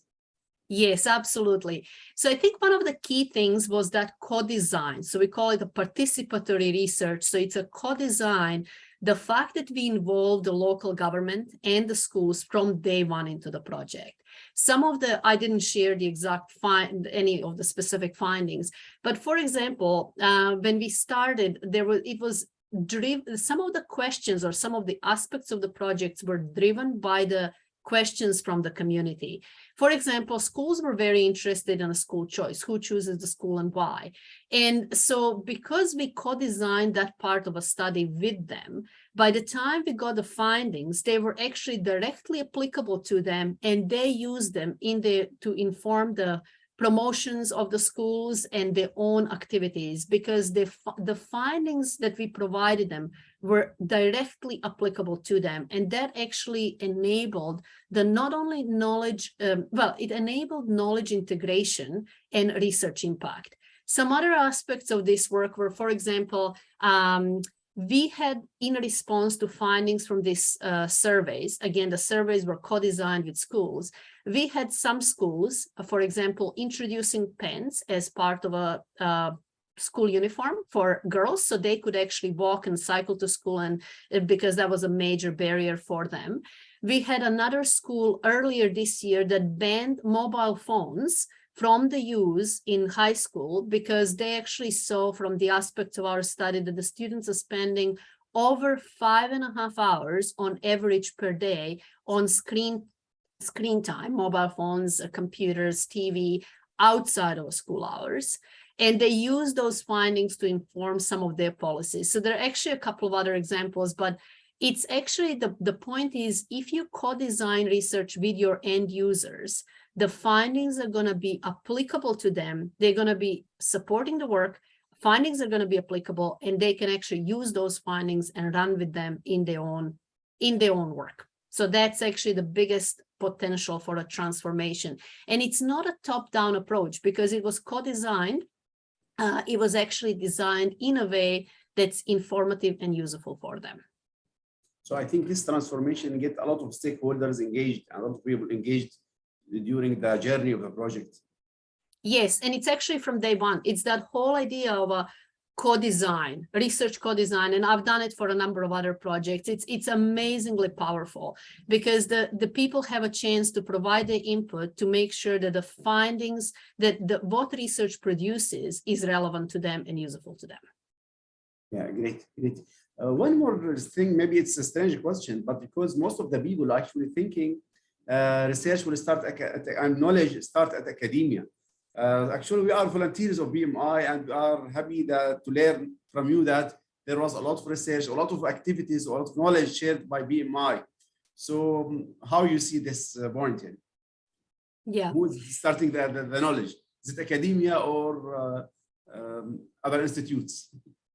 Yes, absolutely. So I think one of the key things was that co-design. So we call it a participatory research. So it's a co-design. The fact that we involve the local government and the schools from day one into the project. Some of the, I didn't share the exact any of the specific findings, but for example, when we started, it was driven, some of the questions or some of the aspects of the projects were driven by the questions from the community. For example, schools were very interested in a school choice, who chooses the school and why. And so because we co-designed that part of a study with them, by the time we got the findings, they were actually directly applicable to them, and they used them to inform the promotions of the schools and their own activities, because the findings that we provided them were directly applicable to them. And that actually enabled the not only knowledge, it enabled knowledge integration and research impact. Some other aspects of this work were, for example, we had, in response to findings from these surveys, again, the surveys were co-designed with schools. We had some schools, for example, introducing pens as part of a school uniform for girls, so they could actually walk and cycle to school, and because that was a major barrier for them. We had another school earlier this year that banned mobile phones from the use in high school, because they actually saw from the aspects of our study that the students are spending over 5.5 hours on average per day on screen time, mobile phones, computers, TV, outside of school hours. And they use those findings to inform some of their policies. So there are actually a couple of other examples, but it's actually the point is, if you co-design research with your end users, the findings are going to be applicable to them. They're going to be supporting the work. Findings are going to be applicable, and they can actually use those findings and run with them in their own work. So that's actually the biggest potential for a transformation. And it's not a top-down approach, because it was co-designed. It was actually designed in a way that's informative and useful for them. So I think this transformation get a lot of stakeholders engaged, a lot of people engaged during the journey of the project. Yes, and it's actually from day one. It's that whole idea of a co-design, research co-design, and I've done it for a number of other projects. It's amazingly powerful, because the people have a chance to provide their input to make sure that the findings, that what research produces is relevant to them and useful to them. Yeah, great. One more thing, maybe it's a strange question, but because most of the people are actually thinking research will start and knowledge start at academia. Actually, we are volunteers of BMI, and we are happy to learn from you that there was a lot of research, a lot of activities, a lot of knowledge shared by BMI. So how you see this point here? Yeah. Who is starting the knowledge? Is it academia or other institutes?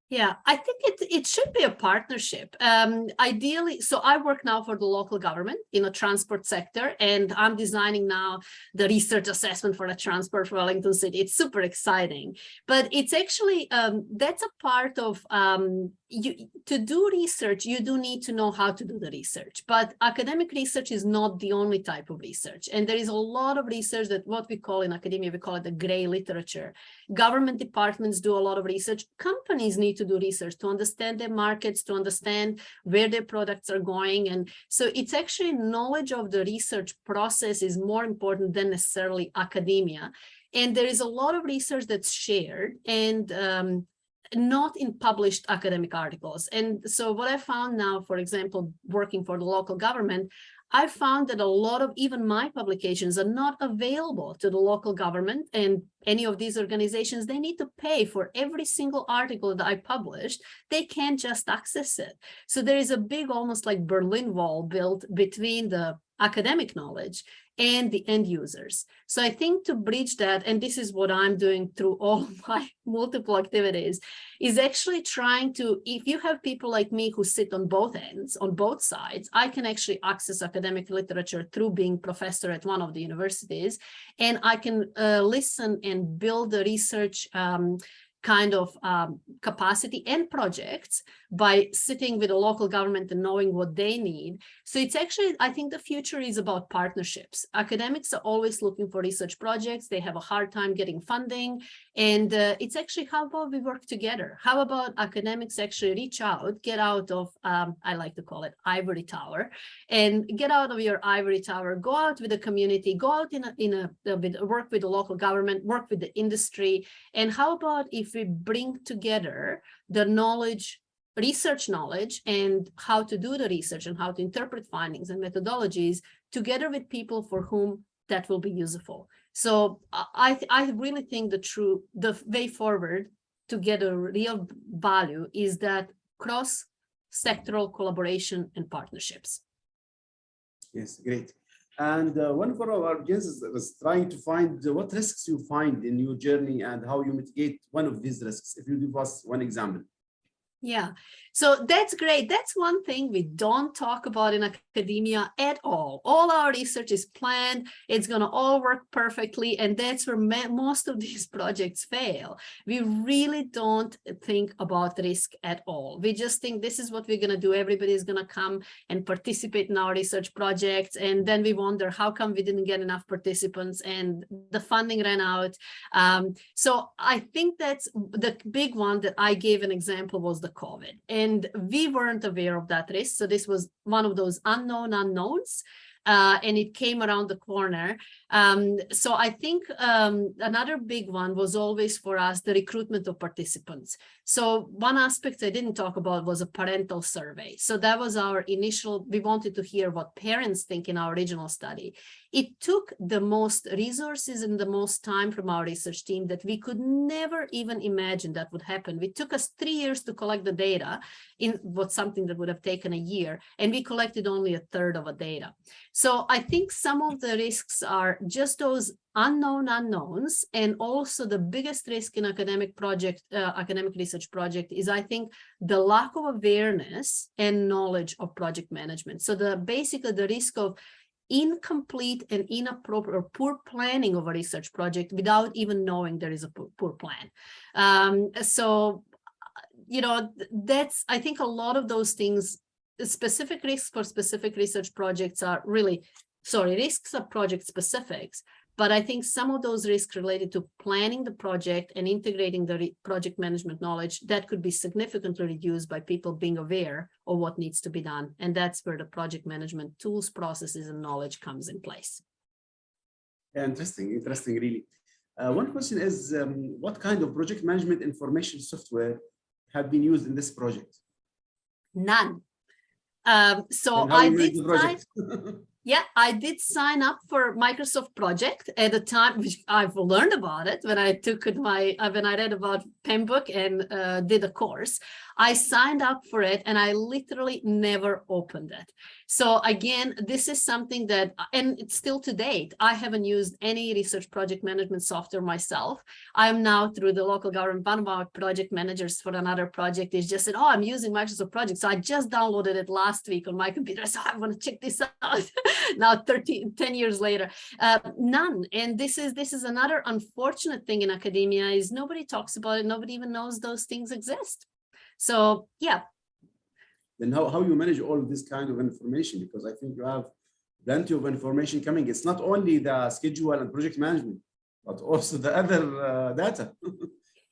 Yeah, I think it should be a partnership. Ideally, so I work now for the local government in the transport sector, and I'm designing now the research assessment for the transport for Wellington City. It's super exciting, but it's actually, that's a part of, to do research, you do need to know how to do the research, but academic research is not the only type of research. And there is a lot of research that what we call in academia, we call it the gray literature. Government departments do a lot of research. Companies need to do research to understand their markets, to understand where their products are going. And so it's actually knowledge of the research process is more important than necessarily academia. And there is a lot of research that's shared and not in published academic articles. And so what I found now, for example, working for the local government, I found that a lot of even my publications are not available to the local government and any of these organizations. They need to pay for every single article that I published. They can't just access it. So there is a big, almost like Berlin Wall built between the academic knowledge and the end users. So I think to bridge that, and this is what I'm doing through all my multiple activities, is actually trying to, if you have people like me who sit on both ends, on both sides, I can actually access academic literature through being professor at one of the universities, and I can listen and build the research kind of capacity and projects by sitting with a local government and knowing what they need. So it's actually, I think the future is about partnerships. Academics are always looking for research projects. They have a hard time getting funding. And it's actually, how about we work together? How about academics actually reach out, get out of, I like to call it ivory tower, and get out of your ivory tower, go out with the community, go out work with the local government, work with the industry. And how about if we bring together the knowledge, research knowledge, and how to do the research and how to interpret findings and methodologies together with people for whom that will be useful. So I really think the way forward to get a real value is that cross-sectoral collaboration and partnerships. Yes, great. And one of our audiences was trying to find what risks you find in your journey and how you mitigate one of these risks. If you give us one example. Yeah, so that's great. That's one thing we don't talk about in academia at all. All our research is planned. It's going to all work perfectly. And that's where most of these projects fail. We really don't think about risk at all. We just think this is what we're going to do. Everybody is going to come and participate in our research projects. And then we wonder, how come we didn't get enough participants and the funding ran out? So I think that's the big one that I gave an example was the COVID, and we weren't aware of that risk. So this was one of those unknown unknowns, and it came around the corner. So I think another big one was always for us the recruitment of participants. So one aspect I didn't talk about was a parental survey. So that was our initial, we wanted to hear what parents think in our original study. It took the most resources and the most time from our research team that we could never even imagine that would happen. It took us 3 years to collect the data in something that would have taken a year, and we collected only a third of the data. So I think some of the risks are just those unknown unknowns, and also the biggest risk in academic research project is, I think, the lack of awareness and knowledge of project management. So basically the risk of incomplete and inappropriate or poor planning of a research project without even knowing there is a poor plan. So, you know, that's, I think a lot of those things, specific risks for specific research projects are really, risks are project specifics. But I think some of those risks related to planning the project and integrating the project management knowledge, that could be significantly reduced by people being aware of what needs to be done. And that's where the project management tools, processes, and knowledge comes in place. Interesting, really. One question is, what kind of project management information software have been used in this project? None. So I did I did sign up for Microsoft Project at the time, which I've learned about it when I took when I read about PMBOK and did a course. I signed up for it and I literally never opened it. So again, this is something that, and it's still to date, I haven't used any research project management software myself. I'm now through the local government, one of our project managers for another project is just said, oh, I'm using Microsoft Project. So I just downloaded it last week on my computer. So I want to check this out. Now 10 years later, none. And this is another unfortunate thing in academia is nobody talks about it. Nobody even knows those things exist. So, yeah. Then how you manage all of this kind of information? Because I think you have plenty of information coming. It's not only the schedule and project management, but also the other data.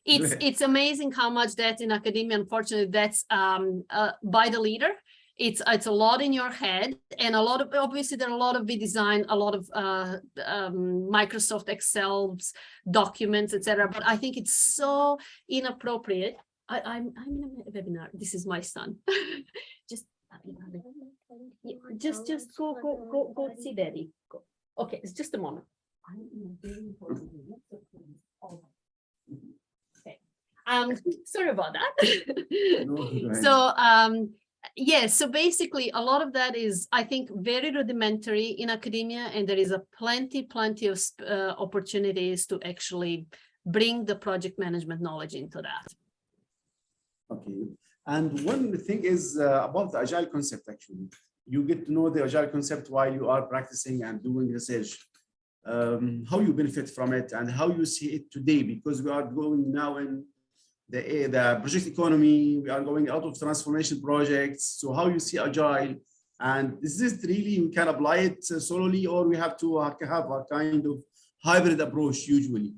It's amazing how much that in academia, unfortunately, that's by the leader. It's a lot in your head, and a lot of, obviously there are a lot of, we design a lot of Microsoft Excel's documents, etc. But I think it's so inappropriate. I'm in a webinar. This is my son. just go see daddy. Go. Okay, it's just a moment. Okay. Sorry about that. No, so Yes, so basically a lot of that is, I think, very rudimentary in academia, and there is a plenty of opportunities to actually bring the project management knowledge into that. Okay. And one thing is about the Agile concept, actually. You get to know the Agile concept while you are practicing and doing research. How you benefit from it and how you see it today, because we are going now in the project economy, we are going out of transformation projects. So how you see Agile, and is this really, we can apply it solely, or we have to have a kind of hybrid approach usually?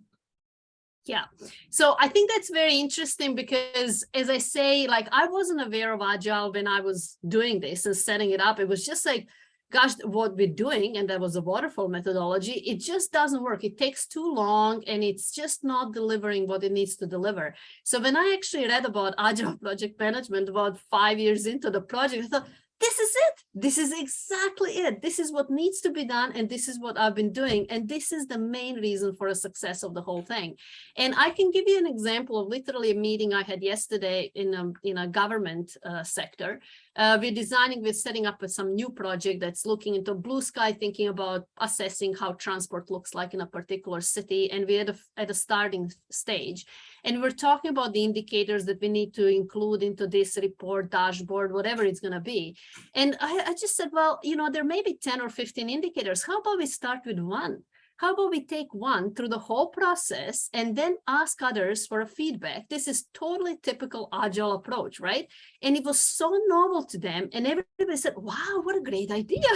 Yeah, so I think that's very interesting because, as I say, like, I wasn't aware of Agile when I was doing this and setting it up. It was just like, gosh, what we're doing, and that was a waterfall methodology, it just doesn't work. It takes too long and it's just not delivering what it needs to deliver. So when I actually read about Agile project management about 5 years into the project, I thought, this is it. This is exactly it. This is what needs to be done. And this is what I've been doing. And this is the main reason for the success of the whole thing. And I can give you an example of literally a meeting I had yesterday in a government sector. We're setting up some new project that's looking into blue sky, thinking about assessing how transport looks like in a particular city. And we're at a starting stage. And we're talking about the indicators that we need to include into this report, dashboard, whatever it's going to be. And I just said, well, there may be 10 or 15 indicators. How about we start with one? How about we take one through the whole process and then ask others for a feedback? This is totally typical Agile approach, right? And it was so novel to them. And everybody said, wow, what a great idea.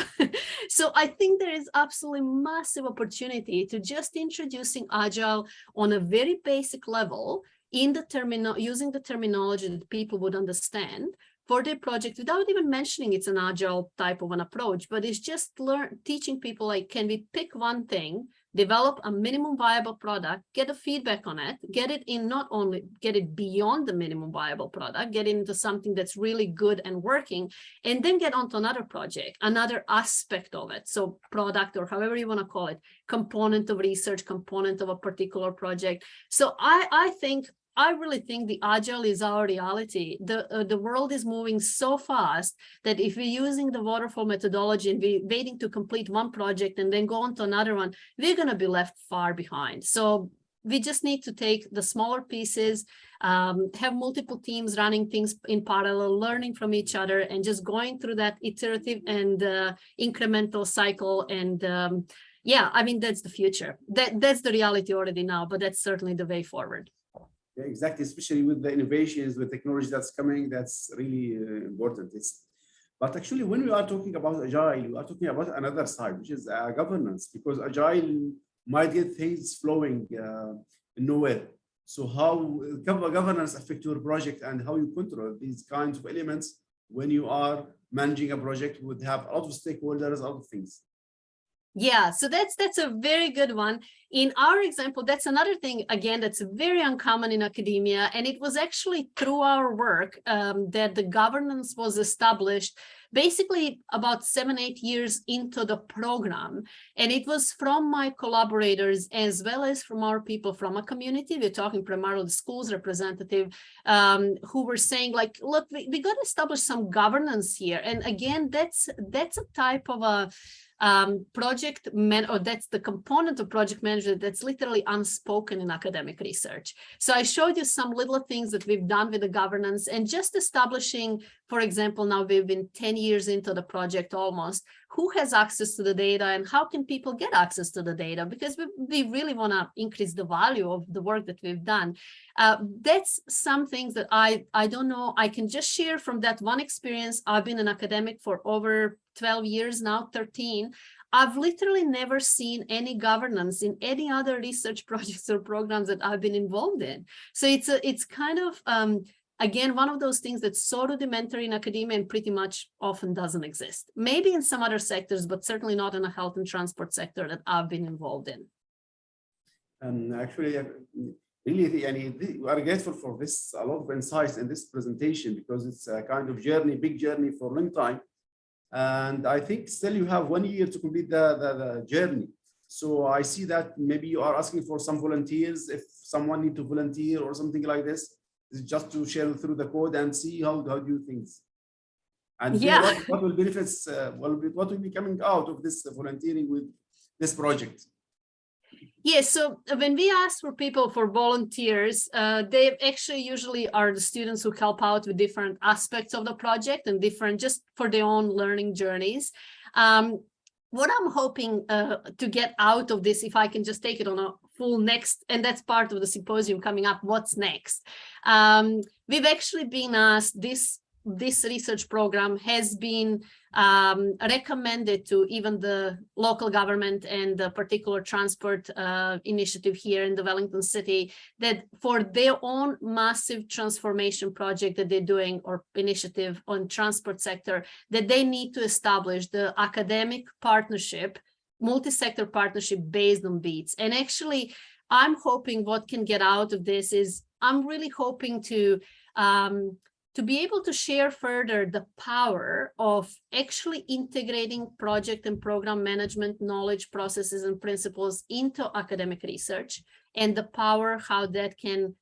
So I think there is absolutely massive opportunity to just introducing Agile on a very basic level in the using the terminology that people would understand for their project without even mentioning it's an Agile type of an approach, but it's just teaching people, like, can we pick one thing, develop a minimum viable product, get a feedback on it, get it in, not only get it beyond the minimum viable product, get into something that's really good and working, and then get onto another project, another aspect of it. So product, or however you want to call it, component of research, component of a particular project. So I really think the Agile is our reality. The world is moving so fast that if we're using the waterfall methodology and we're waiting to complete one project and then go on to another one, we're going to be left far behind. So we just need to take the smaller pieces, have multiple teams running things in parallel, learning from each other, and just going through that iterative and incremental cycle. And yeah, I mean, that's the future. That's the reality already now, but that's certainly the way forward. Yeah, exactly, especially with the innovations, with technology that's coming, that's really important. But actually, when we are talking about Agile, we are talking about another side, which is governance, because Agile might get things flowing nowhere. So how governance affect your project and how you control these kinds of elements when you are managing a project would have a lot of stakeholders, other things. Yeah, so that's a very good one. In our example, that's another thing, again, that's very uncommon in academia. And it was actually through our work that the governance was established basically about 7-8 years into the program. And it was from my collaborators as well as from our people from a community. We're talking primarily the schools representative who were saying, like, look, we got to establish some governance here. And again, that's a type of a or that's the component of project management that's literally unspoken in academic research. So I showed you some little things that we've done with the governance and just establishing, for example, now we've been 10 years into the project almost, who has access to the data and how can people get access to the data, because we really want to increase the value of the work that we've done. That's some things that I don't know. I can just share from that one experience. I've been an academic for over 12 years now, 13. I've literally never seen any governance in any other research projects or programs that I've been involved in. So it's kind of, again, one of those things that's so rudimentary in academia and pretty much often doesn't exist. Maybe in some other sectors, but certainly not in a health and transport sector that I've been involved in. Actually, really, we are grateful for this, a lot of insights in this presentation, because it's a kind of journey, big journey for a long time. And I think still you have 1 year to complete the journey. So I see that maybe you are asking for some volunteers. If someone need to volunteer or something like this, just to share through the code and see how do you think. And Yeah. what will benefits, what will be coming out of this volunteering with this project? Yes, so when we ask for people, for volunteers, they actually usually are the students who help out with different aspects of the project and different, just for their own learning journeys. What I'm hoping to get out of this, if I can just take it on a full next, and that's part of the symposium coming up, what's next? We've actually been asked, this research program has been recommended to even the local government and the particular transport initiative here in the Wellington city, that for their own massive transformation project that they're doing, or initiative on transport sector, that they need to establish the academic partnership, multi-sector partnership based on BEATS. And actually, I'm hoping what can get out of this is, I'm really hoping to be able to share further the power of actually integrating project and program management knowledge, processes, and principles into academic research, and the power how that can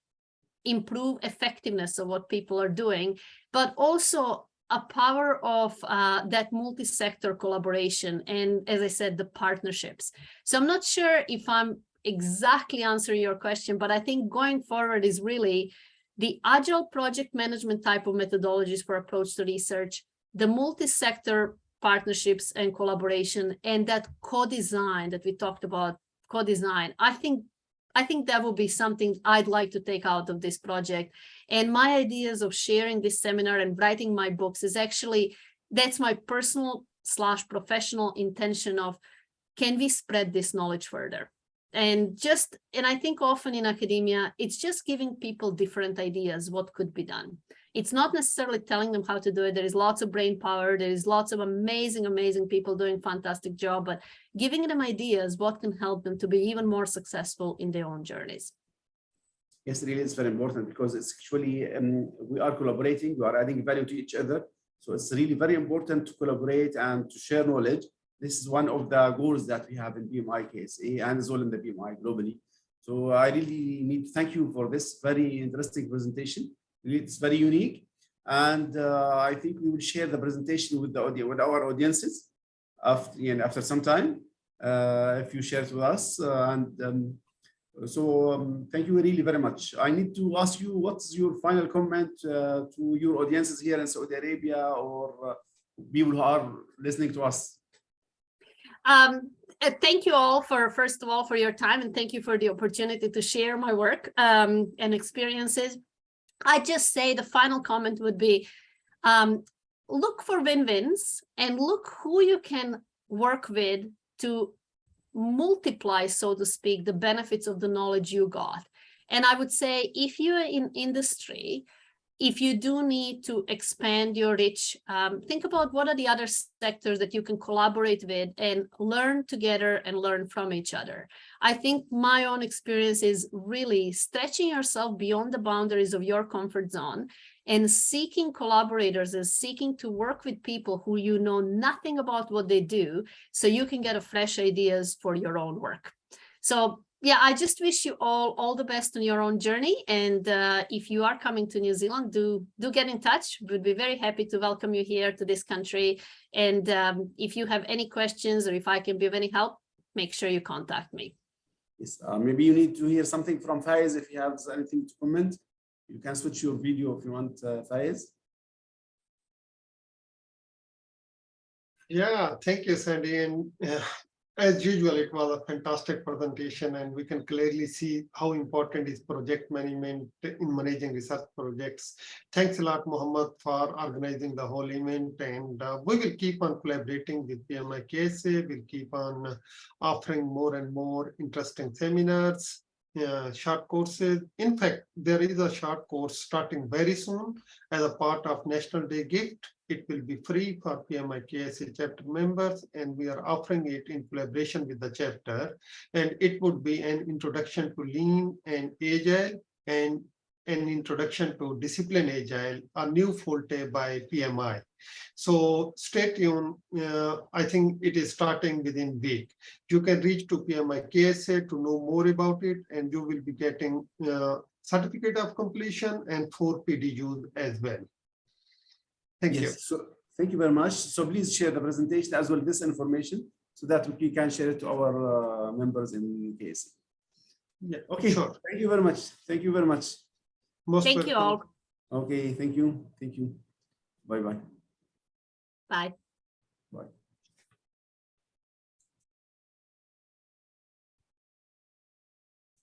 improve effectiveness of what people are doing, but also a power of that multi-sector collaboration, and as I said, the partnerships. So I'm not sure if I'm exactly answering your question, but I think going forward is really the Agile project management type of methodologies for approach to research, the multi-sector partnerships and collaboration, and that co-design that we talked about, co-design. I think that will be something I'd like to take out of this project. And my ideas of sharing this seminar and writing my books is actually, that's my personal / professional intention of, can we spread this knowledge further? And I think often in academia, it's just giving people different ideas what could be done. It's not necessarily telling them how to do it. There is lots of brain power. There is lots of amazing people doing fantastic job, but giving them ideas what can help them to be even more successful in their own journeys. Yes, really, it's very important, because it's actually, we are collaborating, we are adding value to each other. So it's really very important to collaborate and to share knowledge. This is one of the goals that we have in PMIKSA and as well in the PMI globally. So I really need to thank you for this very interesting presentation. It's very unique. And I think we will share the presentation with our audiences after some time, if you share it with us. Thank you really very much. I need to ask you, what's your final comment to your audiences here in Saudi Arabia, or people who are listening to us? Thank you all first of all, for your time, and thank you for the opportunity to share my work and experiences. I just say the final comment would be, look for win-wins and look who you can work with to multiply, so to speak, the benefits of the knowledge you got. And I would say, if you're in industry, if you do need to expand your reach, think about what are the other sectors that you can collaborate with and learn together and learn from each other. I think my own experience is really stretching yourself beyond the boundaries of your comfort zone and seeking collaborators and seeking to work with people who you know nothing about what they do, so you can get a fresh ideas for your own work. So yeah, I just wish you all the best on your own journey. And if you are coming to New Zealand, do get in touch. We'd be very happy to welcome you here to this country. And if you have any questions or if I can be of any help, make sure you contact me. Yes, maybe you need to hear something from Faiz. If you have anything to comment, you can switch your video if you want, Faiz. Yeah, thank you, Sandy. And as usual, it was a fantastic presentation, and we can clearly see how important is project management in managing research projects. Thanks a lot, Mohammad, for organizing the whole event. And we will keep on collaborating with PMIKSA. We'll keep on offering more and more interesting seminars, short courses. In fact, there is a short course starting very soon as a part of National Day gift. It will be free for PMIKSA chapter members, and we are offering it in collaboration with the chapter. And it would be an introduction to Lean and Agile, and an introduction to Discipline Agile, a new forte by PMI. So stay tuned. I think it is starting within a week. You can reach to PMIKSA to know more about it, and you will be getting certificate of completion and 4 PDUs as well. Thank you. So Thank you very much. So please share the presentation as well this information so that we can share it to our members in KSA. Yeah, Okay. sure. Thank you very much. Thank you very much. Most Thank you welcome. all. Okay. Thank you. Thank you. Bye bye. Bye. Bye.